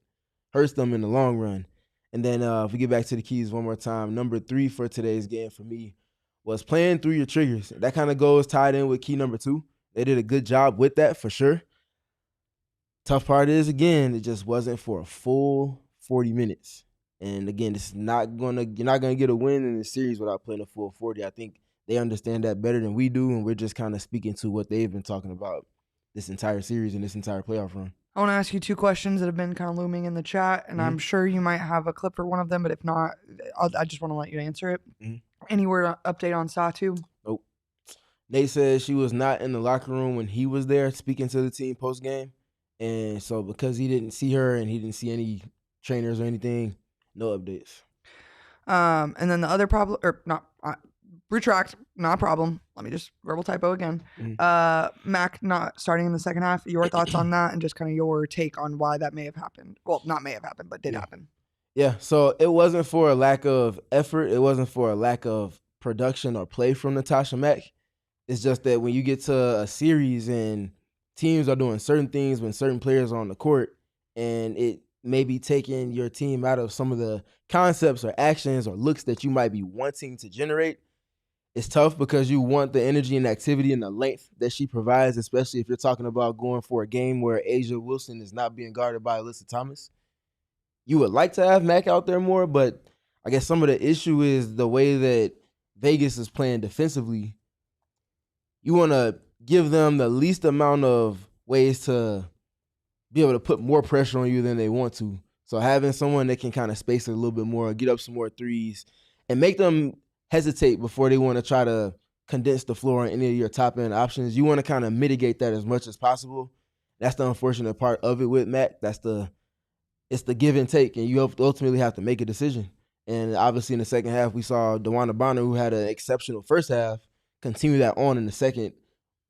hurts them in the long run. And then if we get back to the keys one more time, number 3 for today's game for me was playing through your triggers. That kind of goes tied in with key number 2. They did a good job with that for sure. Tough part is, again, it just wasn't for a full 40 minutes. And again, you're not gonna get a win in the series without playing a full 40. I think they understand that better than we do, and we're just kind of speaking to what they've been talking about this entire series and this entire playoff run. I want to ask you 2 questions that have been kind of looming in the chat, and I'm sure you might have a clip for one of them, but if not, I just want to let you answer it. Any word update on Satu? Nope. Nate said she was not in the locker room when he was there speaking to the team post-game, and so because he didn't see her and he didn't see any trainers or anything, no updates. And then the other problem, or not, retract, not a problem. Let me just verbal typo again. Mac not starting in the second half. Your thoughts on that, and just kind of your take on why that may have happened. Well, not may have happened, but did happen. Yeah. So it wasn't for a lack of effort. It wasn't for a lack of production or play from Natasha Mack. It's just that when you get to a series and teams are doing certain things when certain players are on the court, and it maybe taking your team out of some of the concepts or actions or looks that you might be wanting to generate, it's tough because you want the energy and activity and the length that she provides, especially if you're talking about going for a game where Asia Wilson is not being guarded by Alyssa Thomas. You would like to have Mac out there more, but I guess some of the issue is the way that Vegas is playing defensively. You want to give them the least amount of ways to be able to put more pressure on you than they want to. So having someone that can kind of space it a little bit more, get up some more threes, and make them hesitate before they want to try to condense the floor on any of your top-end options. You want to kind of mitigate that as much as possible. That's the unfortunate part of it with Mac. It's the give and take, and you ultimately have to make a decision. And obviously in the second half, we saw DeWanna Bonner, who had an exceptional first half, continue that on in the second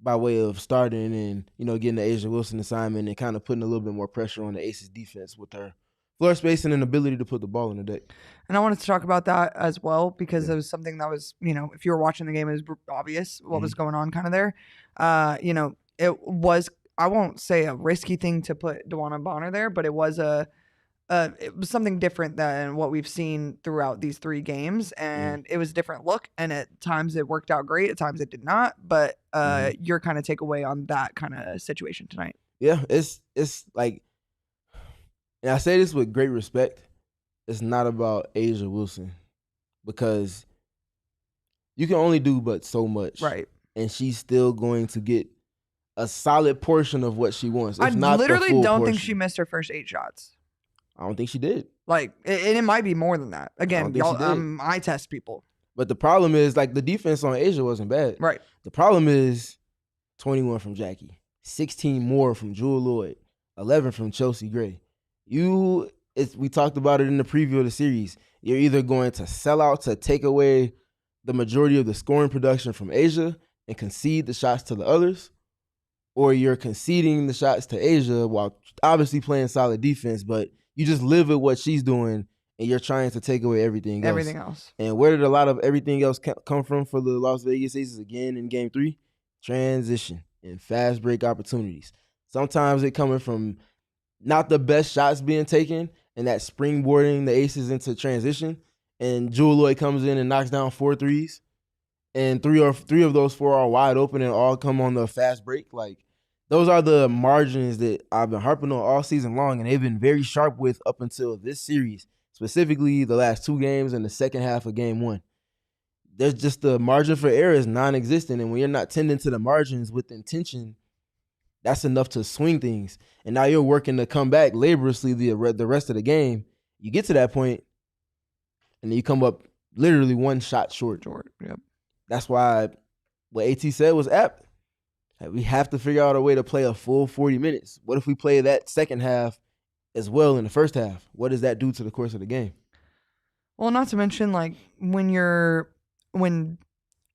by way of starting and, getting the Asia Wilson assignment and kind of putting a little bit more pressure on the Aces defense with her floor space and an ability to put the ball in the deck. And I wanted to talk about that as well because it was something that was, if you were watching the game, it was obvious what was going on kind of there. It was, I won't say a risky thing to put DeWanna Bonner there, but it was it was something different than what we've seen throughout these 3 games, and it was a different look, and at times it worked out great, at times it did not, but your kind of takeaway on that kind of situation tonight. Yeah, it's like, and I say this with great respect, it's not about Asia Wilson because you can only do but so much. Right. And she's still going to get a solid portion of what she wants. I If not literally the full don't think portion. she missed her first 8 shots. I don't think she did. Like, and it might be more than that. Again, think she y'all, did. I test people. But the problem is, like, the defense on Asia wasn't bad. Right. The problem is 21 from Jackie, 16 more from Jewel Lloyd, 11 from Chelsea Gray. We talked about it in the preview of the series. You're either going to sell out to take away the majority of the scoring production from Asia and concede the shots to the others, or you're conceding the shots to Asia while obviously playing solid defense, but you just live with what she's doing and you're trying to take away everything else. Everything else. And where did a lot of everything else come from for the Las Vegas Aces again in Game 3? Transition and fast break opportunities. Sometimes it coming from not the best shots being taken and that springboarding the Aces into transition. And Jewel Lloyd comes in and knocks down 4 threes. And three of those 4 are wide open and all come on the fast break. Like, those are the margins that I've been harping on all season long, and they've been very sharp with up until this series, specifically the last 2 games and the second half of Game 1. There's just the margin for error is non-existent, and when you're not tending to the margins with intention, that's enough to swing things. And now you're working to come back laboriously the rest of the game. You get to that point, and then you come up literally 1 shot short. Yep. That's why what AT said was apt. We have to figure out a way to play a full 40 minutes. What if we play that second half as well in the first half? What does that do to the course of the game? Well, not to mention, like, when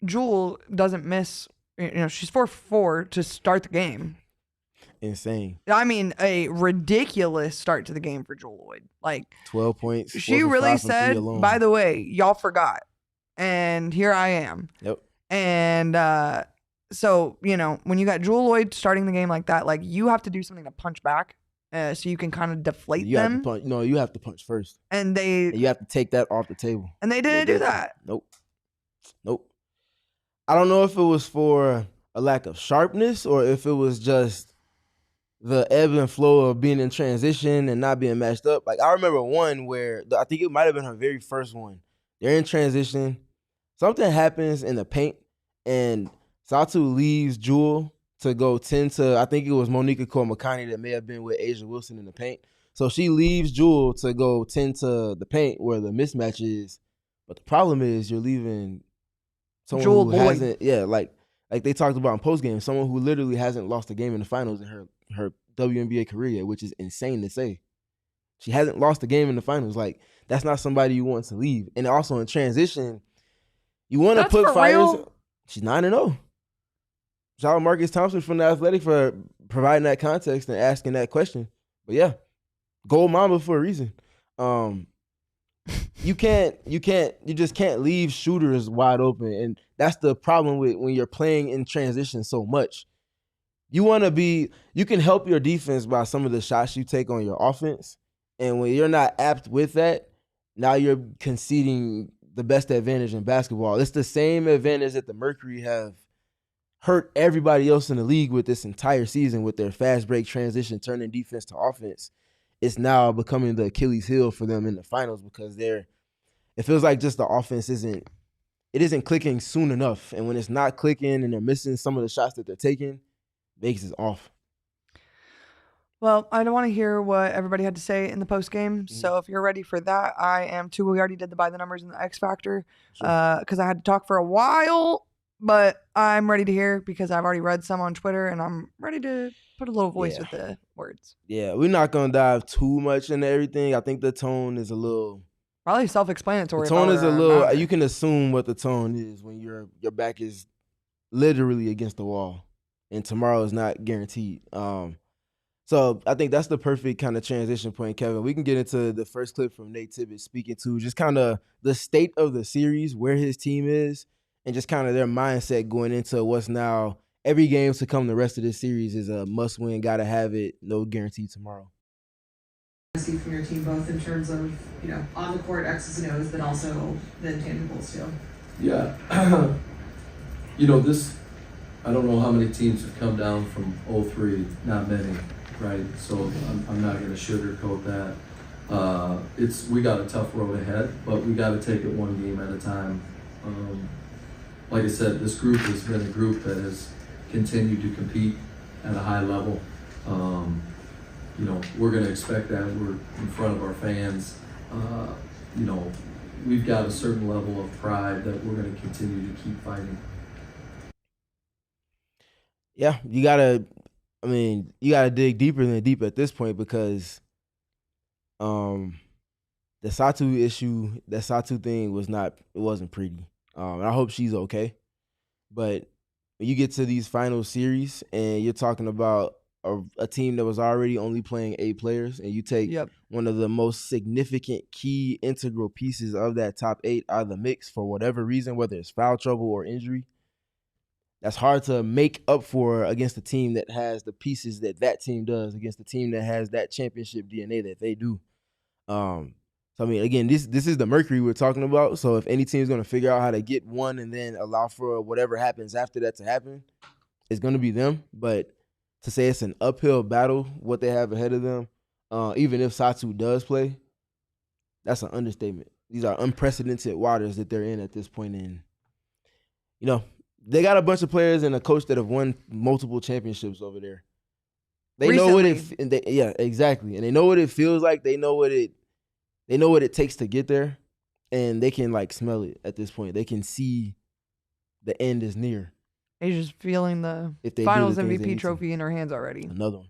Jewel doesn't miss, she's 4-4 to start the game. Insane. I mean, a ridiculous start to the game for Jewel Lloyd. Like, 12 points. she really said, by the way, y'all forgot. And here I am. Yep. And so, when you got Jewel Lloyd starting the game like that, like, you have to do something to punch back so you can kind of deflate them. Have to punch. No, you have to punch first. And you have to take that off the table. And they didn't do that. Nope. I don't know if it was for a lack of sharpness or if it was just the ebb and flow of being in transition and not being matched up. Like, I remember one where I think it might have been her very first one. They're in transition. Something happens in the paint, and Satu leaves Jewel to go tend to, I think it was Monica Cole-McConaughey that may have been with Asia Wilson in the paint. So she leaves Jewel to go tend to the paint where the mismatch is. But the problem is you're leaving someone Jewel who Lloyd. hasn't, like they talked about in postgame, someone who literally hasn't lost a game in the finals in her WNBA career yet, which is insane to say. She hasn't lost a game in the finals. Like, that's not somebody you want to leave. And also in transition, you want to That's put for fires. real? She's 9-0. Shout out Marcus Thompson from The Athletic for providing that context and asking that question. But yeah, gold mama for a reason. You just can't leave shooters wide open. And that's the problem with when you're playing in transition so much. You can help your defense by some of the shots you take on your offense. And when you're not apt with that, now you're conceding the best advantage in basketball. It's the same advantage that the Mercury have hurt everybody else in the league with this entire season with their fast break transition, turning defense to offense. It's now becoming the Achilles heel for them in the finals because it feels like just the offense isn't clicking soon enough. And when it's not clicking and they're missing some of the shots that they're taking, Vegas is off. Well, I don't want to hear what everybody had to say in the post game. So if you're ready for that, I am too. We already did the by the numbers and the X Factor because I had to talk for a while, but I'm ready to hear because I've already read some on Twitter and I'm ready to put a little voice with the words. Yeah, we're not going to dive too much into everything. I think the tone is a little... Probably self-explanatory. The tone is a little... You can assume what the tone is when your back is literally against the wall and tomorrow is not guaranteed. So I think that's the perfect kind of transition point, Kevin. We can get into the first clip from Nate Tibbetts speaking to just kind of the state of the series, where his team is, and just kind of their mindset going into what's now every game to come the rest of this series is a must-win, got to have it, no guarantee tomorrow. See from your team, both in terms of, on the court X's and O's, but also the intangibles too. Yeah. This, I don't know how many teams have come down from 0-3, not many. Right, so I'm not going to sugarcoat that. We got a tough road ahead, but we got to take it one game at a time. Like I said, this group has been a group that has continued to compete at a high level. You know, we're going to expect that. We're in front of our fans. You know, we've got a certain level of pride that we're going to continue to keep fighting. Yeah, you gotta dig deeper than deep at this point because the Satu thing wasn't pretty. And I hope she's okay. But when you get to these final series and you're talking about a team that was already only playing 8 players, and you take one of the most significant key integral pieces of that top 8 out of the mix for whatever reason, whether it's foul trouble or injury, that's hard to make up for against a team that has the pieces that team does, against a team that has that championship DNA that they do. So I mean, again, this is the Mercury we're talking about. So if any team is going to figure out how to get one and then allow for whatever happens after that to happen, it's going to be them. But to say it's an uphill battle, what they have ahead of them, even if Satu does play, that's an understatement. These are unprecedented waters that they're in at this point. And, you know, they got a bunch of players and a coach that have won multiple championships over there. They know what exactly. And they know what it feels like. They know what it takes to get there. And they can like smell it at this point. They can see the end is near. He's just feeling the finals MVP trophy in her hands already. Another one.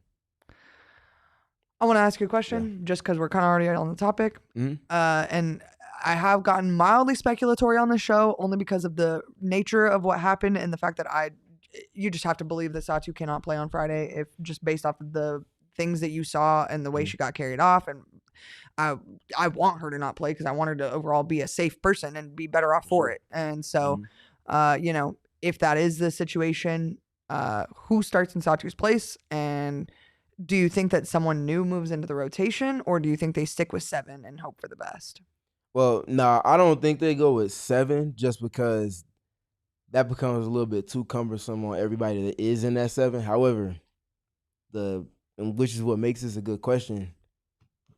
I want to ask you a question just because we're kind of already on the topic. Mm-hmm. And I have gotten mildly speculatory on the show only because of the nature of what happened and the fact that you just have to believe that Satu cannot play on Friday if just based off of the things that you saw and the way she got carried off. And I want her to not play because I want her to overall be a safe person and be better off for it. And so, you know, if that is the situation, who starts in Satu's place? And do you think that someone new moves into the rotation, or do you think they stick with 7 and hope for the best? Well, nah, I don't think they go with 7 just because that becomes a little bit too cumbersome on everybody that is in that 7. However, which is what makes this a good question,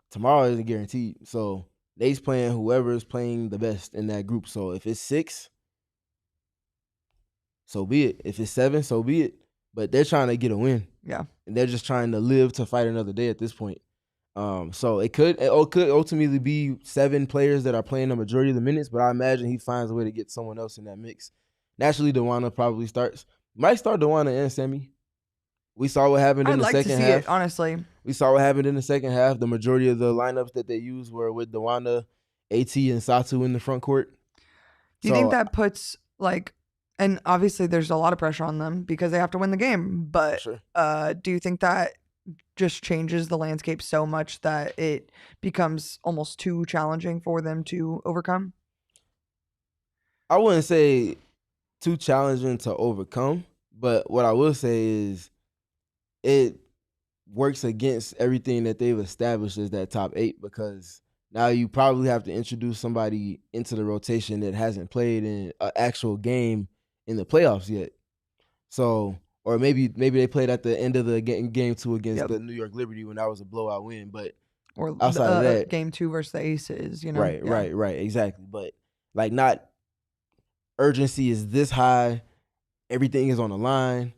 tomorrow isn't guaranteed. So they's playing whoever is playing the best in that group. So if it's 6, so be it. If it's 7, so be it. But they're trying to get a win. Yeah. And they're just trying to live to fight another day at this point. So it could ultimately be 7 players that are playing the majority of the minutes, but I imagine he finds a way to get someone else in that mix. Naturally, DeWanna probably starts. Might start DeWanna and Sammy. We saw what happened in the second half. I'd like to see it, honestly. We saw what happened in the second half. The majority of the lineups that they used were with DeWanna, AT, and Satu in the front court. Do you think that puts, like, and obviously there's a lot of pressure on them because they have to win the game, but do you think that just changes the landscape so much that it becomes almost too challenging for them to overcome? I wouldn't say too challenging to overcome, but what I will say is it works against everything that they've established as that top 8 because now you probably have to introduce somebody into the rotation that hasn't played in an actual game in the playoffs yet. So, or maybe they played at the end of the game 2 against the New York Liberty when that was a blowout win. But or outside of that, game 2 versus the Aces, you know, right, exactly. But like, not urgency is this high. Everything is on the line.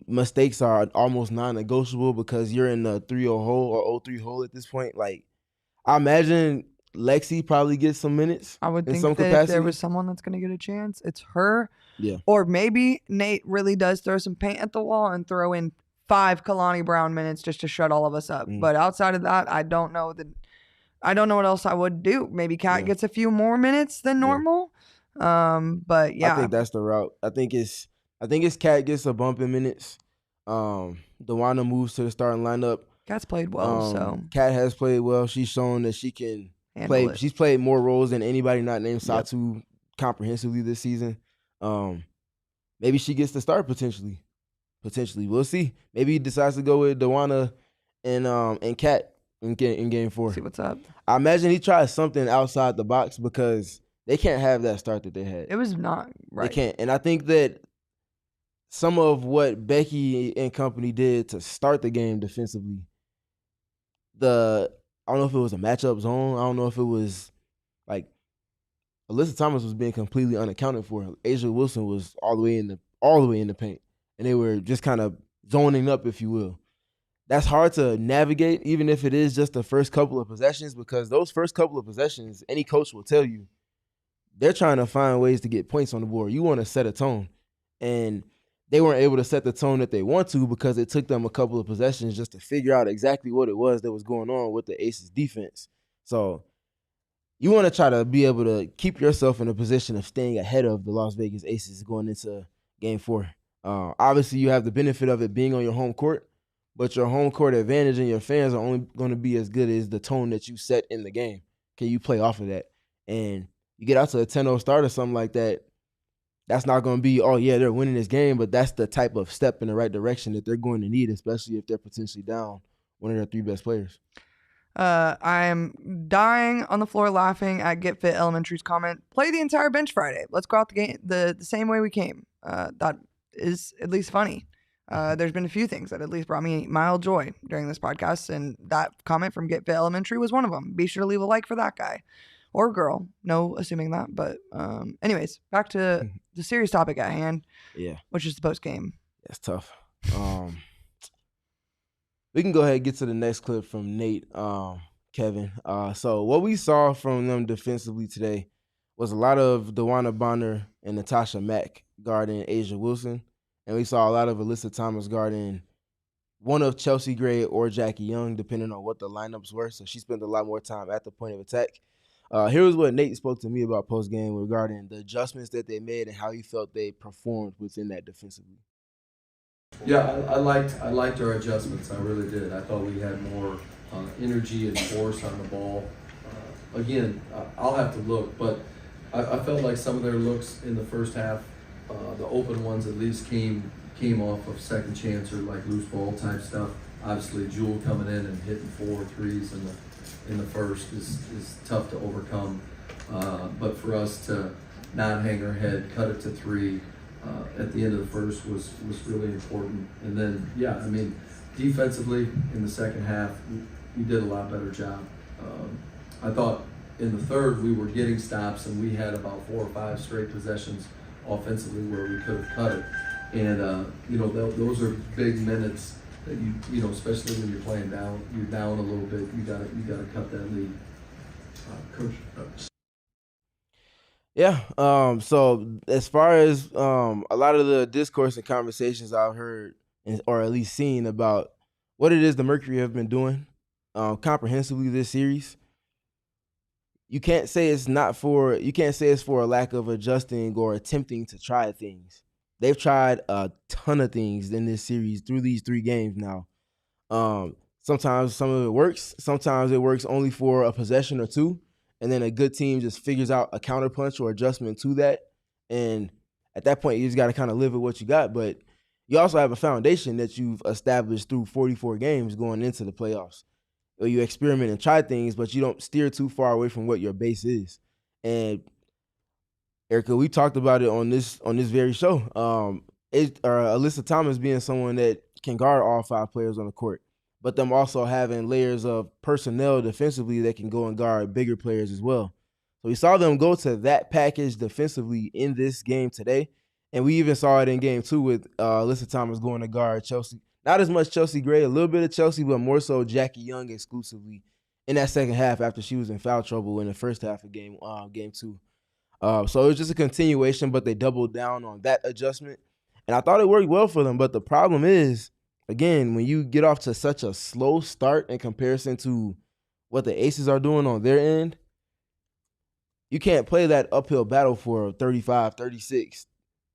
Mistakes are almost non-negotiable because you're in the 3-0 hole or 0-3 hole at this point. Like, I imagine Lexi probably gets some minutes. I would think some that capacity. If there was someone that's going to get a chance, it's her. Yeah. Or maybe Nate really does throw some paint at the wall and throw in 5 Kalani Brown minutes just to shut all of us up. But outside of that, I don't know what else I would do. Maybe Kat gets a few more minutes than normal. But yeah, I think that's the route. I think it's Kat gets a bump in minutes. DeWanna moves to the starting lineup. Kat's played well, so Kat has played well. She's shown that she can play. She's played more roles than anybody not named Satu comprehensively this season. Maybe she gets the start potentially. We'll see. Maybe he decides to go with DeWanna and Kat in game 4. See what's up. I imagine he tries something outside the box because they can't have that start that they had. It was not right. They can't. And I think that some of what Becky and company did to start the game defensively, I don't know if it was a matchup zone. I don't know if it was like Alyssa Thomas was being completely unaccounted for. Asia Wilson was all the way in the paint, and they were just kind of zoning up, if you will. That's hard to navigate, even if it is just the first couple of possessions, because those first couple of possessions, any coach will tell you, they're trying to find ways to get points on the board. You want to set a tone. And they weren't able to set the tone that they want to because it took them a couple of possessions just to figure out exactly what it was that was going on with the Aces defense. So you want to try to be able to keep yourself in a position of staying ahead of the Las Vegas Aces going into Game 4. Obviously, you have the benefit of it being on your home court, but your home court advantage and your fans are only going to be as good as the tone that you set in the game. Can you play off of that? And you get out to a 10-0 start or something like that, that's not going to be, oh, yeah, they're winning this game, but that's the type of step in the right direction that they're going to need, especially if they're potentially down one of their 3 best players. I am dying on the floor laughing at Get Fit Elementary's comment. Play the entire bench Friday. Let's go out the game the same way we came. That is at least funny. There's been a few things that at least brought me mild joy during this podcast, and that comment from Get Fit Elementary was one of them. Be sure to leave a like for that guy. Or girl. No assuming that. But anyways, back to the serious topic at hand. Yeah. Which is the post game. That's tough. We can go ahead and get to the next clip from Nate, Kevin. So what we saw from them defensively today was a lot of DeWanna Bonner and Natasha Mack guarding Asia Wilson. And we saw a lot of Alyssa Thomas guarding one of Chelsea Gray or Jackie Young, depending on what the lineups were. So she spent a lot more time at the point of attack. Here was what Nate spoke to me about post-game regarding the adjustments that they made and how he felt they performed within that defensively. Yeah, I liked our adjustments. I really did. I thought we had more energy and force on the ball. Again, I'll have to look, but I felt like some of their looks in the first half, the open ones at least came off of second chance or like loose ball type stuff. Obviously, Jewel coming in and hitting 4 threes in the first is tough to overcome. But for us to not hang our head, cut it to 3 at the end of the first was really important. And then, yeah, I mean, defensively in the second half, we did a lot better job. I thought in the third we were getting stops and we had about 4 or 5 straight possessions offensively where we could have cut it. And, those are big minutes that you know, especially when you're playing down, you're down a little bit, you gotta cut that lead. Coach. Yeah. So as far as a lot of the discourse and conversations I've heard, or at least seen about what it is the Mercury have been doing comprehensively this series, you can't say it's for a lack of adjusting or attempting to try things. They've tried a ton of things in this series through these 3 games now. Sometimes some of it works. Sometimes it works only for a possession or 2. And then a good team just figures out a counterpunch or adjustment to that. And at that point, you just got to kind of live with what you got. But you also have a foundation that you've established through 44 games going into the playoffs. You experiment and try things, but you don't steer too far away from what your base is. And Erika, we talked about it on this very show. Alyssa Thomas being someone that can guard all 5 players on the court, but them also having layers of personnel defensively that can go and guard bigger players as well. So we saw them go to that package defensively in this game today, and we even saw it in game 2 with Alyssa Thomas going to guard Chelsea. Not as much Chelsea Gray, a little bit of Chelsea, but more so Jackie Young exclusively in that second half after she was in foul trouble in the first half of game 2. So it was just a continuation, but they doubled down on that adjustment. And I thought it worked well for them. But the problem is, again, when you get off to such a slow start in comparison to what the Aces are doing on their end, you can't play that uphill battle for 35, 36,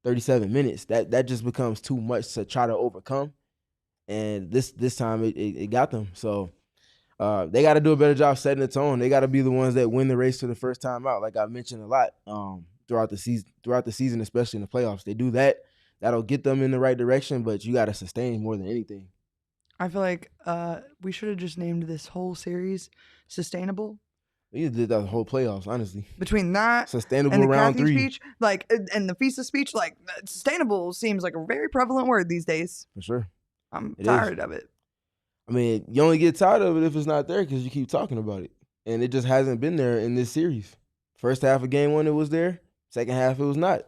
37 minutes. That just becomes too much to try to overcome. And this time it got them. So they got to do a better job setting the tone. They got to be the ones that win the race for the first time out, like I've mentioned a lot throughout the season, especially in the playoffs. They do that. That'll get them in the right direction, but you got to sustain more than anything. I feel like we should have just named this whole series Sustainable. We did that whole playoffs, honestly. Between that Sustainable and the round Kathy 3. speech, and the FISA speech, sustainable seems like a very prevalent word these days. For sure. I'm tired of it. I mean, you only get tired of it if it's not there because you keep talking about it. And it just hasn't been there in this series. First half of game 1, it was there. Second half, it was not.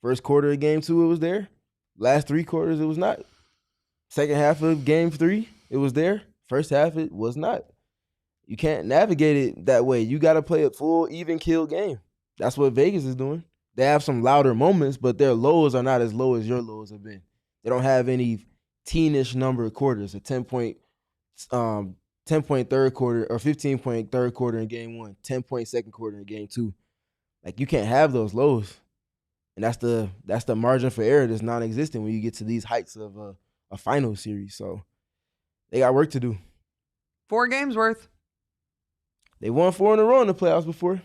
First quarter of game 2, it was there. Last 3 quarters, it was not. Second half of game 3, it was there. First half, it was not. You can't navigate it that way. You got to play a full, even kill game. That's what Vegas is doing. They have some louder moments, but their lows are not as low as your lows have been. They don't have any teenish number of quarters, a 10-point third quarter or 15-point third quarter in game 1, 10-point second quarter in game 2. Like, you can't have those lows. And that's the margin for error that's non-existent when you get to these heights of a final series. So they got work to do. 4 games worth. They won 4 in a row in the playoffs before.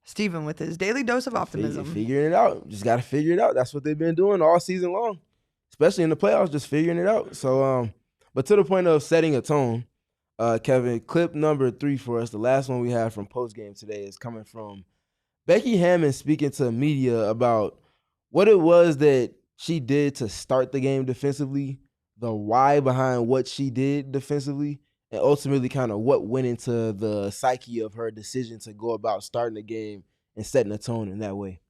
Stephen with his daily dose of optimism. Figuring it out. Just got to figure it out. That's what they've been doing all season long, especially in the playoffs, just figuring it out. So, but to the point of setting a tone, Kevin, clip number 3 for us, the last one we have from postgame today, is coming from Becky Hammon speaking to media about what it was that she did to start the game defensively, the why behind what she did defensively, and ultimately kind of what went into the psyche of her decision to go about starting the game and setting a tone in that way.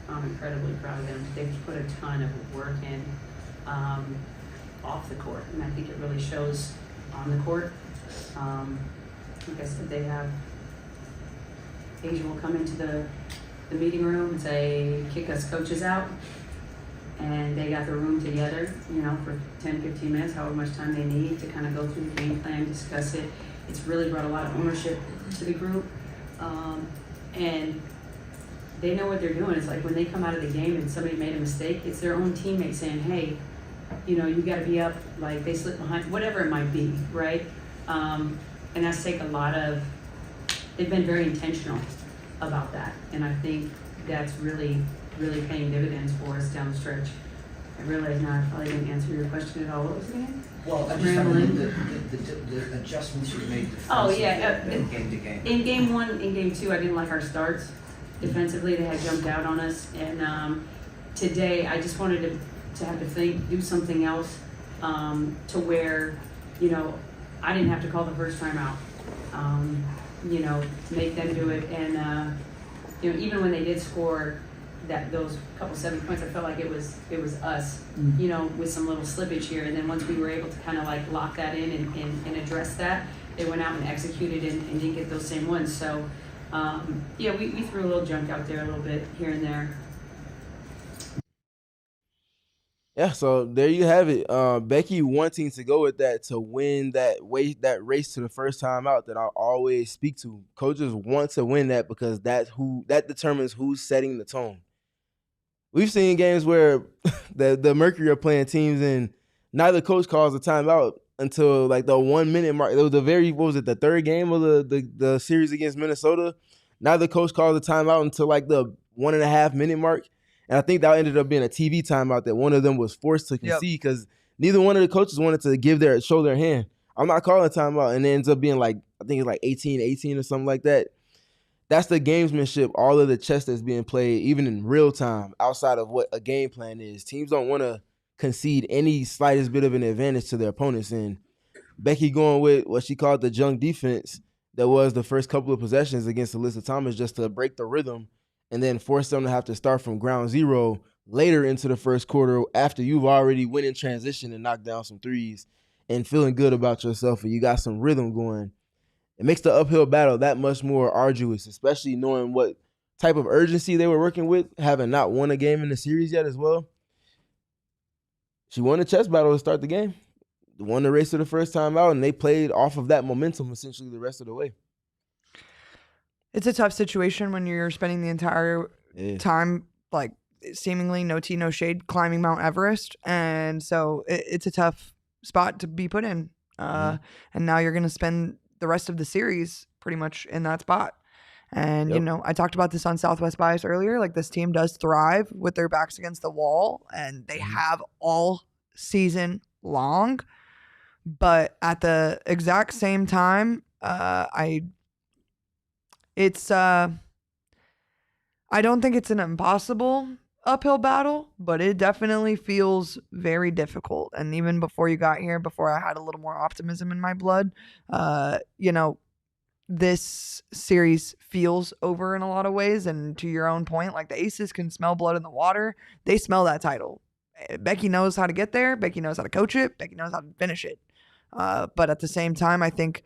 I'm incredibly proud of them. They've put a ton of work in off the court, and I think it really shows on the court. Like I said, they have Asia will come into the meeting room and say, kick us coaches out. And they got the room together, for 10, 15 minutes, however much time they need to kind of go through the game plan, discuss it. It's really brought a lot of ownership to the group. And they know what they're doing. It's like when they come out of the game and somebody made a mistake, it's their own teammate saying, hey, you got to be up, like they slipped behind, whatever it might be, right? And that's take a lot of, they've been very intentional about that. And I think that's really paying dividends for us down the stretch. I realize now I probably didn't answer your question at all. What was it again? Well, I just Rambling. the adjustments you made defensively Oh, yeah. game to game. In game 1, in game 2, I didn't like our starts. Defensively, they had jumped out on us. And today, I just wanted to have to do something else to where, I didn't have to call the first time out. To make them do it. And, even when they did score those couple 7 points, I felt like it was us, with some little slippage here. And then once we were able to kind of like lock that in and address that, they went out and executed and didn't get those same ones. So, we threw a little junk out there a little bit here and there. Yeah, so there you have it. Becky wanting to go with that to win that race to the first time out that I always speak to. Coaches want to win that because that determines who's setting the tone. We've seen games where the Mercury are playing teams and neither coach calls a timeout until like the 1 minute mark. It was the third game of the series against Minnesota. Neither coach calls a timeout until like the 1.5 minute mark. And I think that ended up being a TV timeout that one of them was forced to concede because neither one of the coaches wanted to show their hand. I'm not calling a timeout, and it ends up being like, I think it's like 18-18 or something like that. That's the gamesmanship, all of the chess that's being played, even in real time, outside of what a game plan is. Teams don't want to concede any slightest bit of an advantage to their opponents. And Becky going with what she called the junk defense that was the first couple of possessions against Alyssa Thomas just to break the rhythm and then force them to have to start from ground zero later into the first quarter after you've already went in transition and knocked down some threes and feeling good about yourself and you got some rhythm going. It makes the uphill battle that much more arduous, especially knowing what type of urgency they were working with, having not won a game in the series yet as well. She won a chess battle to start the game, won the race to the first time out, and they played off of that momentum essentially the rest of the way. It's a tough situation when you're spending the entire time, like, seemingly no tea, no shade, climbing Mount Everest. And so it's a tough spot to be put in. And now you're going to spend the rest of the series pretty much in that spot. And, I talked about this on Southwest Bias earlier. Like, this team does thrive with their backs against the wall, and they have all season long. But at the exact same time, I don't think it's an impossible uphill battle, but it definitely feels very difficult. And even before you got here, before I had a little more optimism in my blood, this series feels over in a lot of ways. And to your own point, like, the Aces can smell blood in the water. They smell that title. Becky knows how to get there. Becky knows how to coach it. Becky knows how to finish it. But at the same time, I think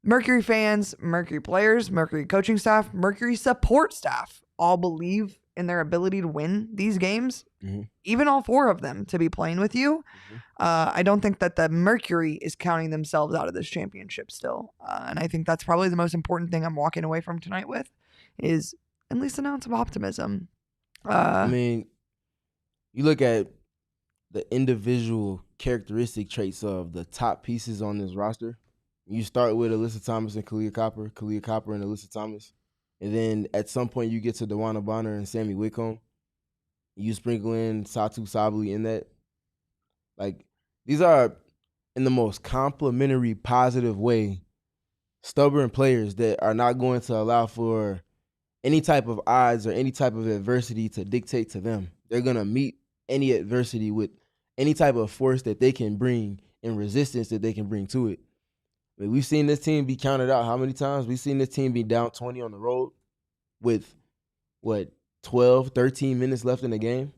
Mercury fans, Mercury players, Mercury coaching staff, Mercury support staff all believe in their ability to win these games, even all 4 of them to be playing with you. I don't think that the Mercury is counting themselves out of this championship still. And I think that's probably the most important thing I'm walking away from tonight with is at least an ounce of optimism. I mean, you look at the individual characteristic traits of the top pieces on this roster. You start with Alyssa Thomas and Kalia Copper and Alyssa Thomas. And then at some point you get to DeWanna Bonner and Sammy Whitcomb. You sprinkle in Satu Sabali in that. Like, these are, in the most complimentary, positive way, stubborn players that are not going to allow for any type of odds or any type of adversity to dictate to them. They're going to meet any adversity with any type of force that they can bring and resistance that they can bring to it. I mean, we've seen this team be counted out how many times? We've seen this team be down 20 on the road with, 12, 13 minutes left in the game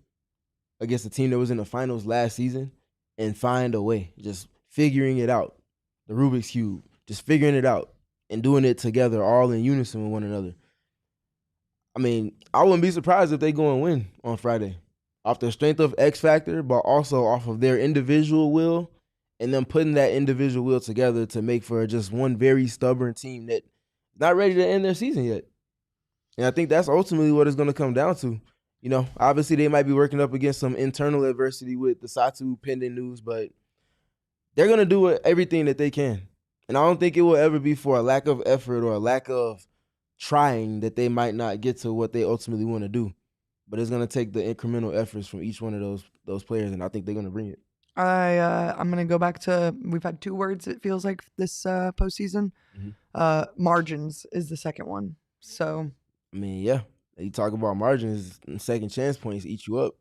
against a team that was in the finals last season and find a way, just figuring it out. The Rubik's Cube, just figuring it out and doing it together all in unison with one another. I mean, I wouldn't be surprised if they go and win on Friday off the strength of X Factor, but also off of their individual will and them putting that individual will together to make for just one very stubborn team that's not ready to end their season yet. And I think that's ultimately what it's going to come down to. You know, obviously they might be working up against some internal adversity with the Satu pending news, but they're going to do everything that they can. And I don't think it will ever be for a lack of effort or a lack of trying that they might not get to what they ultimately want to do. But it's going to take the incremental efforts from each one of those players, and I think they're going to bring it. I'm going to go back to, we've had 2 words, it feels like, this postseason. Margins is the second one. So, I mean, yeah. You talk about margins, and second chance points eat you up.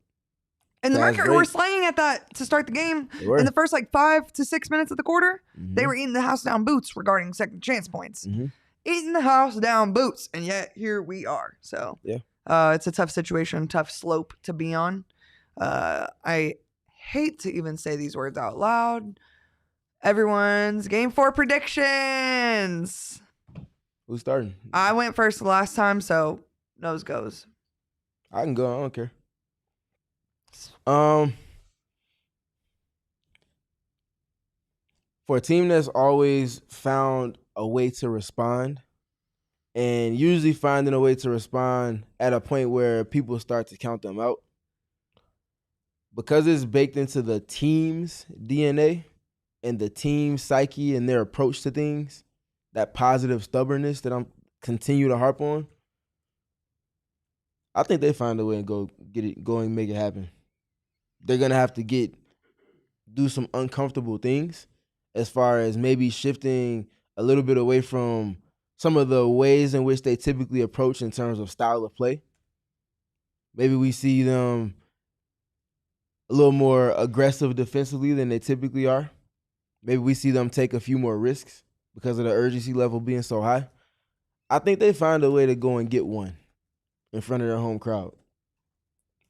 And the Mercury were slaying at that to start the game. In the first 5 to 6 minutes of the quarter, they were eating the house down boots regarding second chance points. Eating the house down boots. And yet here we are. So yeah, it's a tough situation, tough slope to be on. I hate to even say these words out loud. Everyone's game 4 predictions. Who's starting? I went first the last time, so nose goes. I can go. I don't care. For a team that's always found a way to respond, and usually finding a way to respond at a point where people start to count them out, because it's baked into the team's DNA and the team's psyche and their approach to things, that positive stubbornness that I'm continue to harp on, I think they find a way and go and make it happen. They're gonna have to do some uncomfortable things as far as maybe shifting a little bit away from some of the ways in which they typically approach in terms of style of play. Maybe we see them a little more aggressive defensively than they typically are. Maybe we see them take a few more risks because of the urgency level being so high. I think they find a way to go and get one in front of their home crowd.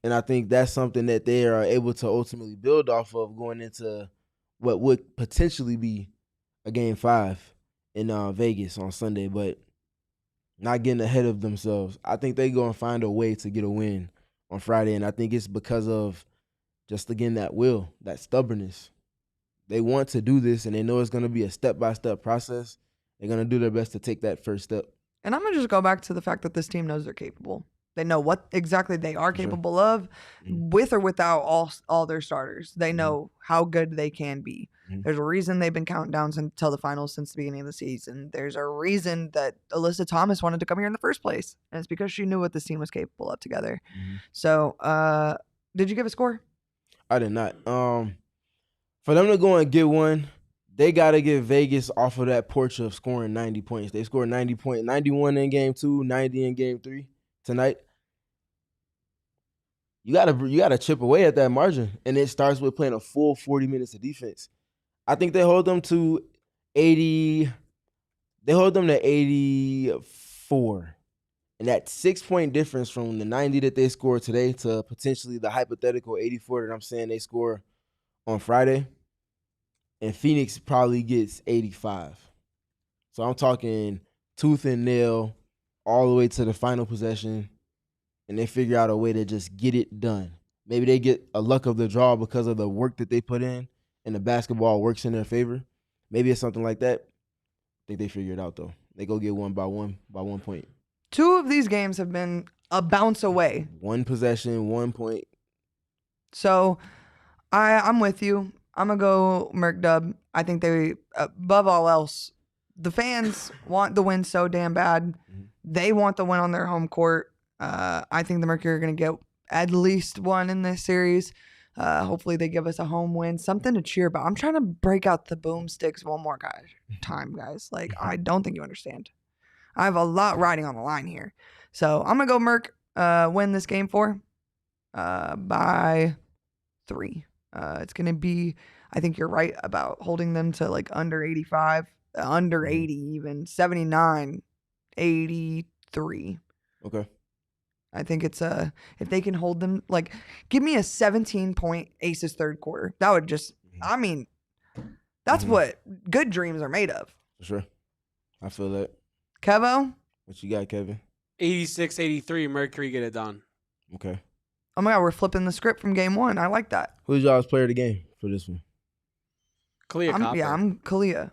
And I think that's something that they are able to ultimately build off of going into what would potentially be a Game 5 in Vegas on Sunday, but not getting ahead of themselves. I think they go and find a way to get a win on Friday, and I think it's because of just, again, that will, that stubbornness. They want to do this, and they know it's going to be a step-by-step process. They're going to do their best to take that first step. And I'm going to just go back to the fact that this team knows they're capable. They know what exactly they are capable of, with or without all their starters. They know how good they can be. There's a reason they've been counting down until the finals since the beginning of the season. There's a reason that Alyssa Thomas wanted to come here in the first place, and it's because she knew what this team was capable of together. So, did you give a score? I did not. For them to go and get one, they got to get Vegas off of that porch of scoring 90 points. They scored 91 in Game 2, 90 in Game 3 tonight. You gotta chip away at that margin, and it starts with playing a full 40 minutes of defense. I think they hold them to 80. They hold them to 84, And that 6-point difference from the 90 that they scored today to potentially the hypothetical 84 that I'm saying they score on Friday, and Phoenix probably gets 85. So I'm talking tooth and nail all the way to the final possession, and they figure out a way to just get it done. Maybe they get a luck of the draw because of the work that they put in, and the basketball works in their favor. Maybe it's something like that. I think they figure it out, though. They go get one by 1 point. 2 of these games have been a bounce away. 1 possession, 1 point. So I'm with you. I'm going to go Merc Dub. I think they, above all else, the fans want the win so damn bad. Mm-hmm. They want the win on their home court. I think the Mercury are going to get at least one in this series. Hopefully they give us a home win, something to cheer about. I'm trying to break out the boomsticks one more time, guys. Like, I don't think you understand. I have a lot riding on the line here. So I'm going to go Merc win this game 4 by 3. It's going to be, I think you're right about holding them to like under 85, under 80 even, 79, 83. Okay. I think it's if they can hold them, like, give me a 17-point Aces third quarter. That would just, I mean, that's what good dreams are made of. For sure. I feel that. Kevo? What you got, Kevin? 86-83, Mercury get it done. Okay. Oh my God, we're flipping the script from game 1. I like that. Who's y'all's player of the game for this one? Kalia Copper. I'm Kalia.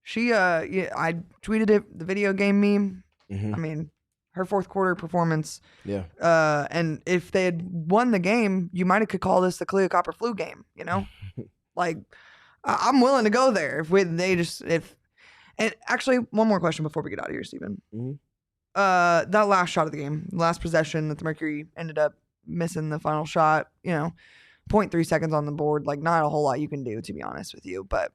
She, I tweeted it, the video game meme. Mm-hmm. I mean, her fourth quarter performance. Yeah. And if they had won the game, you might have could call this the Kalia Copper flu game, you know? Like, I'm willing to go there and actually, one more question before we get out of here, Stephen. Mm-hmm. That last shot of the game, last possession that the Mercury ended up missing the final shot, 0.3 seconds on the board, like not a whole lot you can do, to be honest with you. But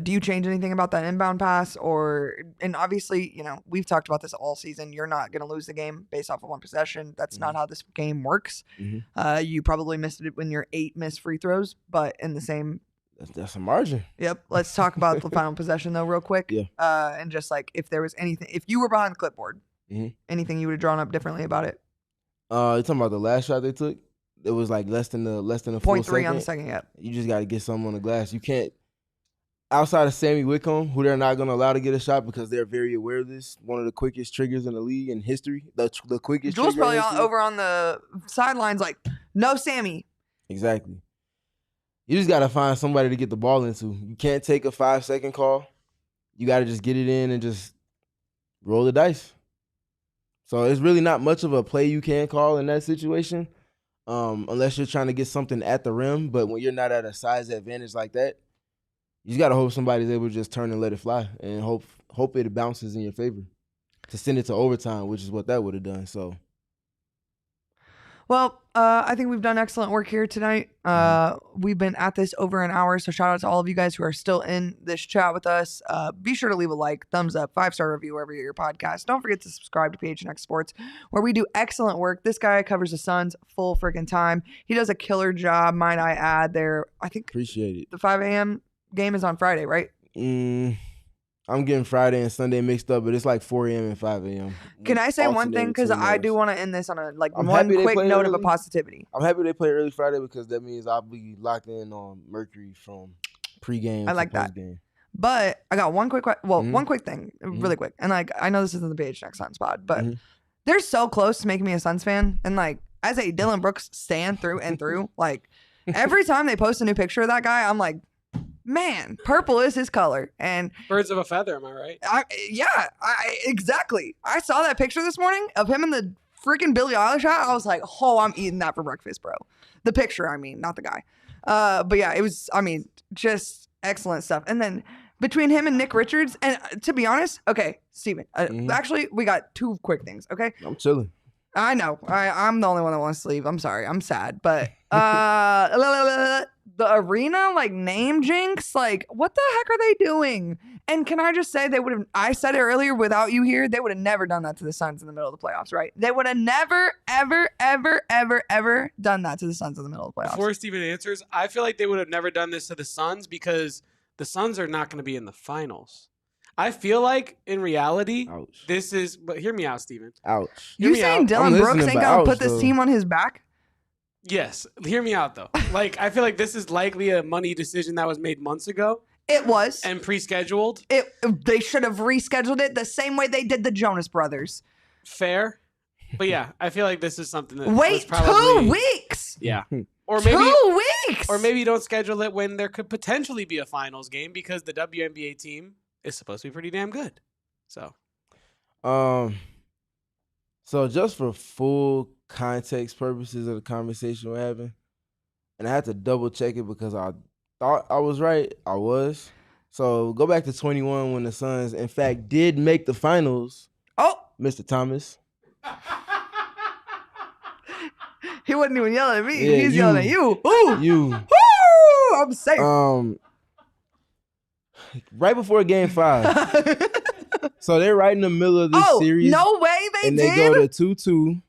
do you change anything about that inbound pass? And obviously, we've talked about this all season. You're not going to lose the game based off of one possession. That's not how this game works. Mm-hmm. You probably missed it when you're 8 missed free throws, but in the same. That's a margin. Yep. Let's talk about the final possession though, real quick. Yeah. And just like if there was anything, if you were behind the clipboard, anything you would have drawn up differently about it. You talking about the last shot they took? It was like less than a 0.3 on the second. Yep. You just got to get something on the glass. You can't. Outside of Sammy Whitcomb, who they're not going to allow to get a shot because they're very aware of this, one of the quickest triggers in the league in history. The quickest. Jules trigger in probably history. over on the sidelines like, no Sammy. Exactly. You just got to find somebody to get the ball into. You can't take a 5-second call. You got to just get it in and just roll the dice. So it's really not much of a play you can call in that situation, unless you're trying to get something at the rim. But when you're not at a size advantage like that, you just got to hope somebody's able to just turn and let it fly and hope it bounces in your favor to send it to overtime, which is what that would have done. So. Well, I think we've done excellent work here tonight. We've been at this over an hour, so shout out to all of you guys who are still in this chat with us. Be sure to leave a like, thumbs up, 5-star review wherever you get your podcast. Don't forget to subscribe to PHNX Sports, where we do excellent work. This guy covers the Suns full freaking time. He does a killer job, might I add. I think Appreciate it. The 5 a.m. game is on Friday, right? I'm getting Friday and Sunday mixed up, but it's like 4 a.m. and 5 a.m. Can I say one thing? Because I do want to end this on a I'm one happy they quick play note of a early. positivity. I'm happy they play early Friday because that means I'll be locked in on Mercury from pregame. I like to that. postgame. But I got one quick one quick thing, really quick. And I know this isn't the PHNX Suns pod, but they're so close to making me a Suns fan. And as a Dylan Brooks stan through and through, every time they post a new picture of that guy, I'm like, man, purple is his color. And Birds of a feather, am I right? Exactly. I saw that picture this morning of him in the freaking Billie Eilish hat. I was like, oh, I'm eating that for breakfast, bro. The picture, I mean, not the guy. But yeah, it was, just excellent stuff. And then between him and Nick Richards, and to be honest, okay, Steven, actually, we got 2 quick things, okay? I'm chilling. I know. I'm the only one that wants to leave. I'm sorry. I'm sad. But the arena, name jinx, what the heck are they doing? And can I just say I said it earlier without you here, they would have never done that to the Suns in the middle of the playoffs, right? They would have never, ever, ever, ever, ever done that to the Suns in the middle of the playoffs. Before Steven answers, I feel like they would have never done this to the Suns because the Suns are not going to be in the finals. I feel like in reality, Ouch. this is. But hear me out, Stephen. Ouch. Hear You me saying out. Dylan I'm Brooks listening, ain't but gonna ouch, put this though. team on his back? Yes, hear me out though. Like I feel like this is likely a money decision that was made months ago It was. and pre-scheduled. They should have rescheduled it the same way they did the Jonas Brothers. Fair, but yeah, I feel like this is something that was Wait probably 2 weeks. Yeah, or maybe 2 weeks. or maybe you don't schedule it when there could potentially be a finals game because the WNBA team is supposed to be pretty damn good. So, So just for full context purposes of the conversation we're having, and I had to double check it because I thought I was right. I was. So go back to 21 when the Suns, in fact, did make the finals. Oh, Mr. Thomas. he wasn't even yelling at me. Yeah, He's you. yelling at you. Ooh, You. woo! I'm safe. Right before Game 5. So they're right in the middle of this oh, series. no way they and did. they go to 2-2.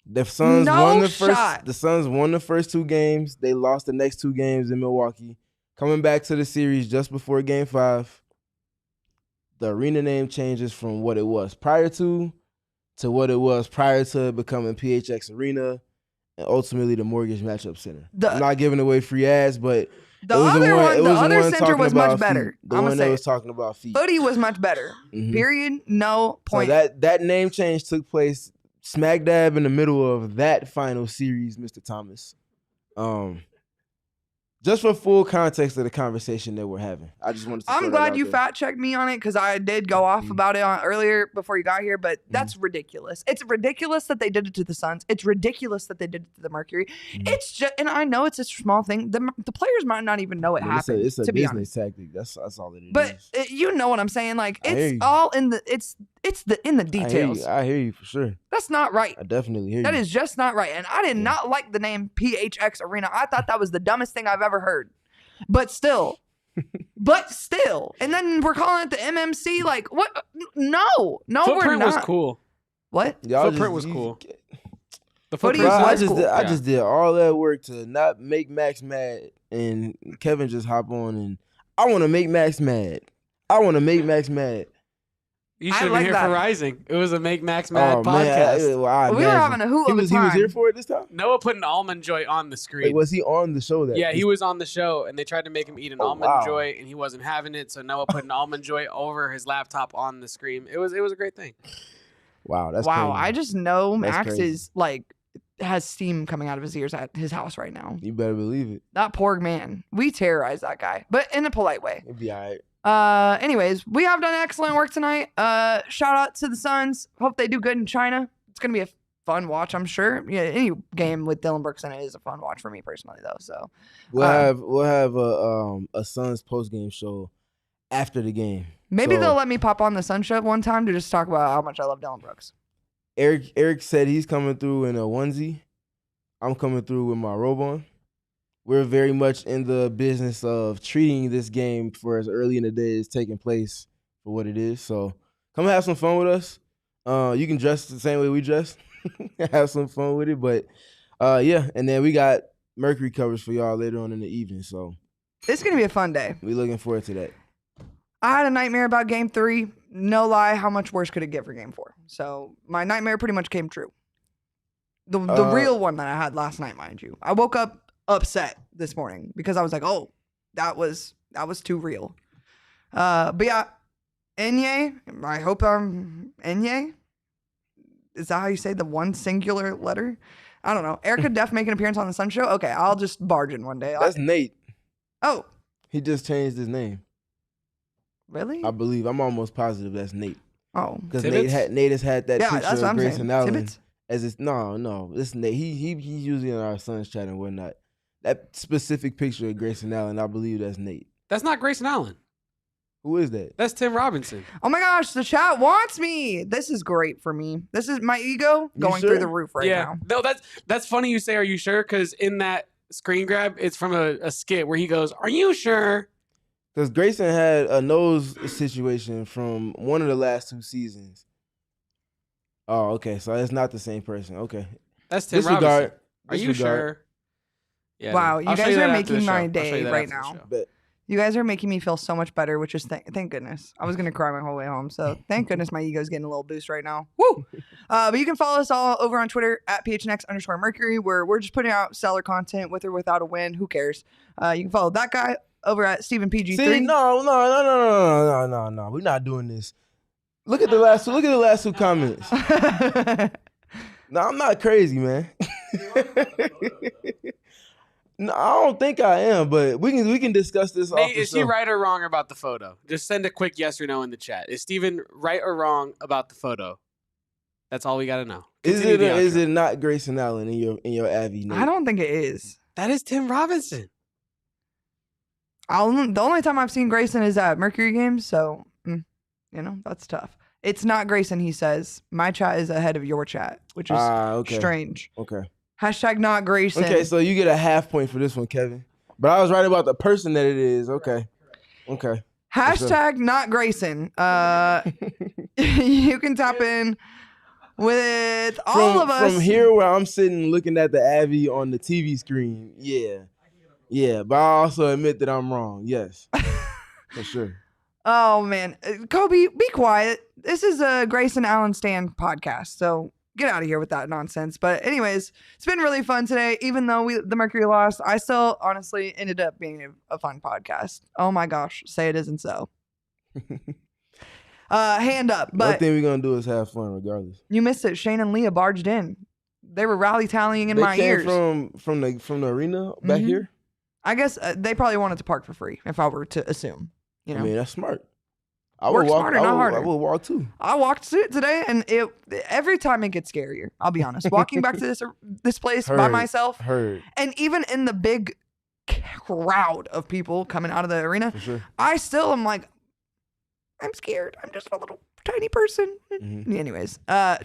The Suns No won the first. shot. The Suns won the first 2 games. They lost the next 2 games in Milwaukee. Coming back to the series just before Game 5, the arena name changes from what it was prior to what it was prior to becoming PHX Arena and ultimately the Mortgage Matchup Center. I'm not giving away free ads, but the it was other one, the other center talking was about much better. feet. The I'm one gonna that say was talking about feet. Footy was much better. Mhm. Period. No point. So that name change took place smack dab in the middle of that final series, Mr. Thomas. Just for full context of the conversation that we're having, I just wanted to. I'm throw that glad out you there. fact checked me on it because I did go off about it earlier before you got here, but that's ridiculous. It's ridiculous that they did it to the Suns. It's ridiculous that they did it to the Mercury. It's just, and I know it's a small thing. The players might not even know it But happened. It's a to be business honest, tactic. That's all it is. but you know what I'm saying. Like I hear it's you. all in the in the details. I hear you for sure. That's not right. I definitely hear That you. is just not right. And I did not like the name PHX Arena. I thought that was the dumbest thing I've ever heard. But still. And then we're calling it the MMC. Like, what? No, we're Footprint not. was cool. What? Footprint was cool. The Footy footprint was cool. I just did all that work to not make Max mad, and Kevin just hop on and I want to make Max mad. You should I have like been here that. for Rising. It was a Make Max Mad Man, podcast. We were having a hoot of a He was time. here for it this time. Noah put an almond joy on the screen. Like, was he on the show? Yeah, he was on the show, and they tried to make him eat an almond wow. joy, and he wasn't having it. So Noah put an almond joy over his laptop on the screen. It was a great thing. Wow, that's Wow, crazy. I just know That's Max crazy. is like has steam coming out of his ears at his house right now. You better believe it. That poor man. We terrorize that guy, but in a polite way. It'd be all right. Anyways, we have done excellent work tonight. Shout out to the Suns. Hope they do good in China. It's gonna be a fun watch, I'm sure. Yeah, any game with Dylan Brooks in it is a fun watch for me personally, though. So We'll have a Suns post game show after the game. maybe So, they'll let me pop on the Sun Show one time to just talk about how much I love Dylan Brooks. Eric said he's coming through in a onesie. I'm coming through with my robe on. We're very much in the business of treating this game for as early in the day as taking place for what it is. So come have some fun with us. You can dress the same way we dress. Have some fun with it. But yeah, and then we got Mercury covers for y'all later on in the evening. So It's gonna be a fun day. we're looking forward to that. I had a nightmare about Game 3. No lie, how much worse could it get for Game 4? So my nightmare pretty much came true. The real one that I had last night, mind you. I woke up upset this morning because I was like, oh, that was too real. But yeah, Enye, I hope I'm Enye. Is that how you say the one singular letter? I don't know. Erika Def make an appearance on the Sun Show? Okay, I'll just barge in one day. That's Nate. Oh, He just changed his name. really? I believe. I'm almost positive that's Nate. Oh, Because Tibbetts? Nate has had that yeah, picture that's what of I'm Grayson saying. Allen Tibbetts? as it's no. This Nate. He's usually in our Suns chat and whatnot. That specific picture of Grayson Allen, I believe that's Nate. That's not Grayson Allen. Who is that? That's Tim Robinson. Oh my gosh, the chat wants me. This is great for me. This is my ego going sure? through the roof right now. No, that's funny you say, are you sure? Because in that screen grab, it's from a skit where he goes, are you sure? Because Grayson had a nose situation from one of the last 2 seasons. Oh, okay. So it's not the same person. Okay. That's Tim Disregard. Robinson. Are you Disregard. sure? Yeah, Wow, dude. you I'll show guys are that after the making show. my I'll show day you that right after the now. show. Bet. You guys are making me feel so much better, which is thank goodness. I was going to cry my whole way home. So thank goodness my ego's getting a little boost right now. Woo! But you can follow us all over on Twitter at PHNX_Mercury, where we're just putting out seller content with or without a win. Who cares? You can follow that guy over at Stephen PG3. See, no. We're not doing this. Look at the last two comments. No, I'm not crazy, man. No, I don't think I am, but we can discuss this off Nate, the is show. he right or wrong about the photo? Just send a quick yes or no in the chat. Is Steven right or wrong about the photo? That's all we got to know. Is it not Grayson Allen in your Avi, Nate? I don't think it is. That is Tim Robinson. The only time I've seen Grayson is at Mercury games, so, that's tough. It's not Grayson, he says. My chat is ahead of your chat, which is strange. Okay. Hashtag not Grayson. Okay, so you get a half point for this one, Kevin. But I was right about the person that it is. Okay. Hashtag not Grayson. You can tap in with all of us. From here where I'm sitting looking at the Avi on the TV screen, yeah. But I also admit that I'm wrong. Yes, for sure. Oh, man. Kobe, be quiet. This is a Grayson Allen Stan podcast, so get out of here with that nonsense. But anyways, it's been really fun today. Even though the Mercury lost, I still honestly ended up being a fun podcast. Oh my gosh, say it isn't so. Hand up. But one thing we're gonna do is have fun regardless. You missed it. Shane and Leah barged in. They were rally tallying in my ears. From the arena back here. I guess they probably wanted to park for free, if I were to assume. I mean, that's smart. Work smarter, not harder. I would walk too. I walked today, and every time it gets scarier. I'll be honest. Walking back to this place by myself, and even in the big crowd of people coming out of the arena, I still am like, I'm scared. I'm just a little tiny person. Anyways,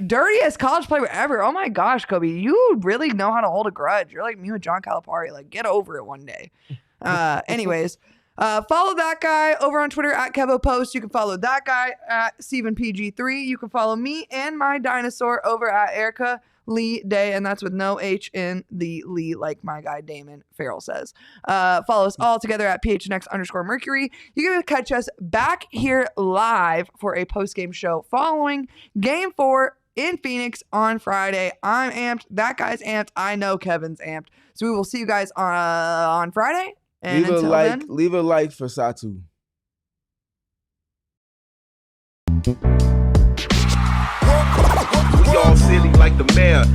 dirtiest college player ever. Oh my gosh, Kobe, you really know how to hold a grudge. You're like me with John Calipari. Like, get over it one day. Anyways. Follow that guy over on Twitter at KevoPost. You can follow that guy at StephenPG3. You can follow me and my dinosaur over at Erika Lee Day, and that's with no H in the Lee, like my guy Damon Farrell says. Follow us all together at PHNX_Mercury. You can catch us back here live for a post-game show following Game 4 in Phoenix on Friday. I'm amped. That guy's amped. I know Kevin's amped. So we will see you guys on Friday. And leave a like for Satu. We all silly like the mayor.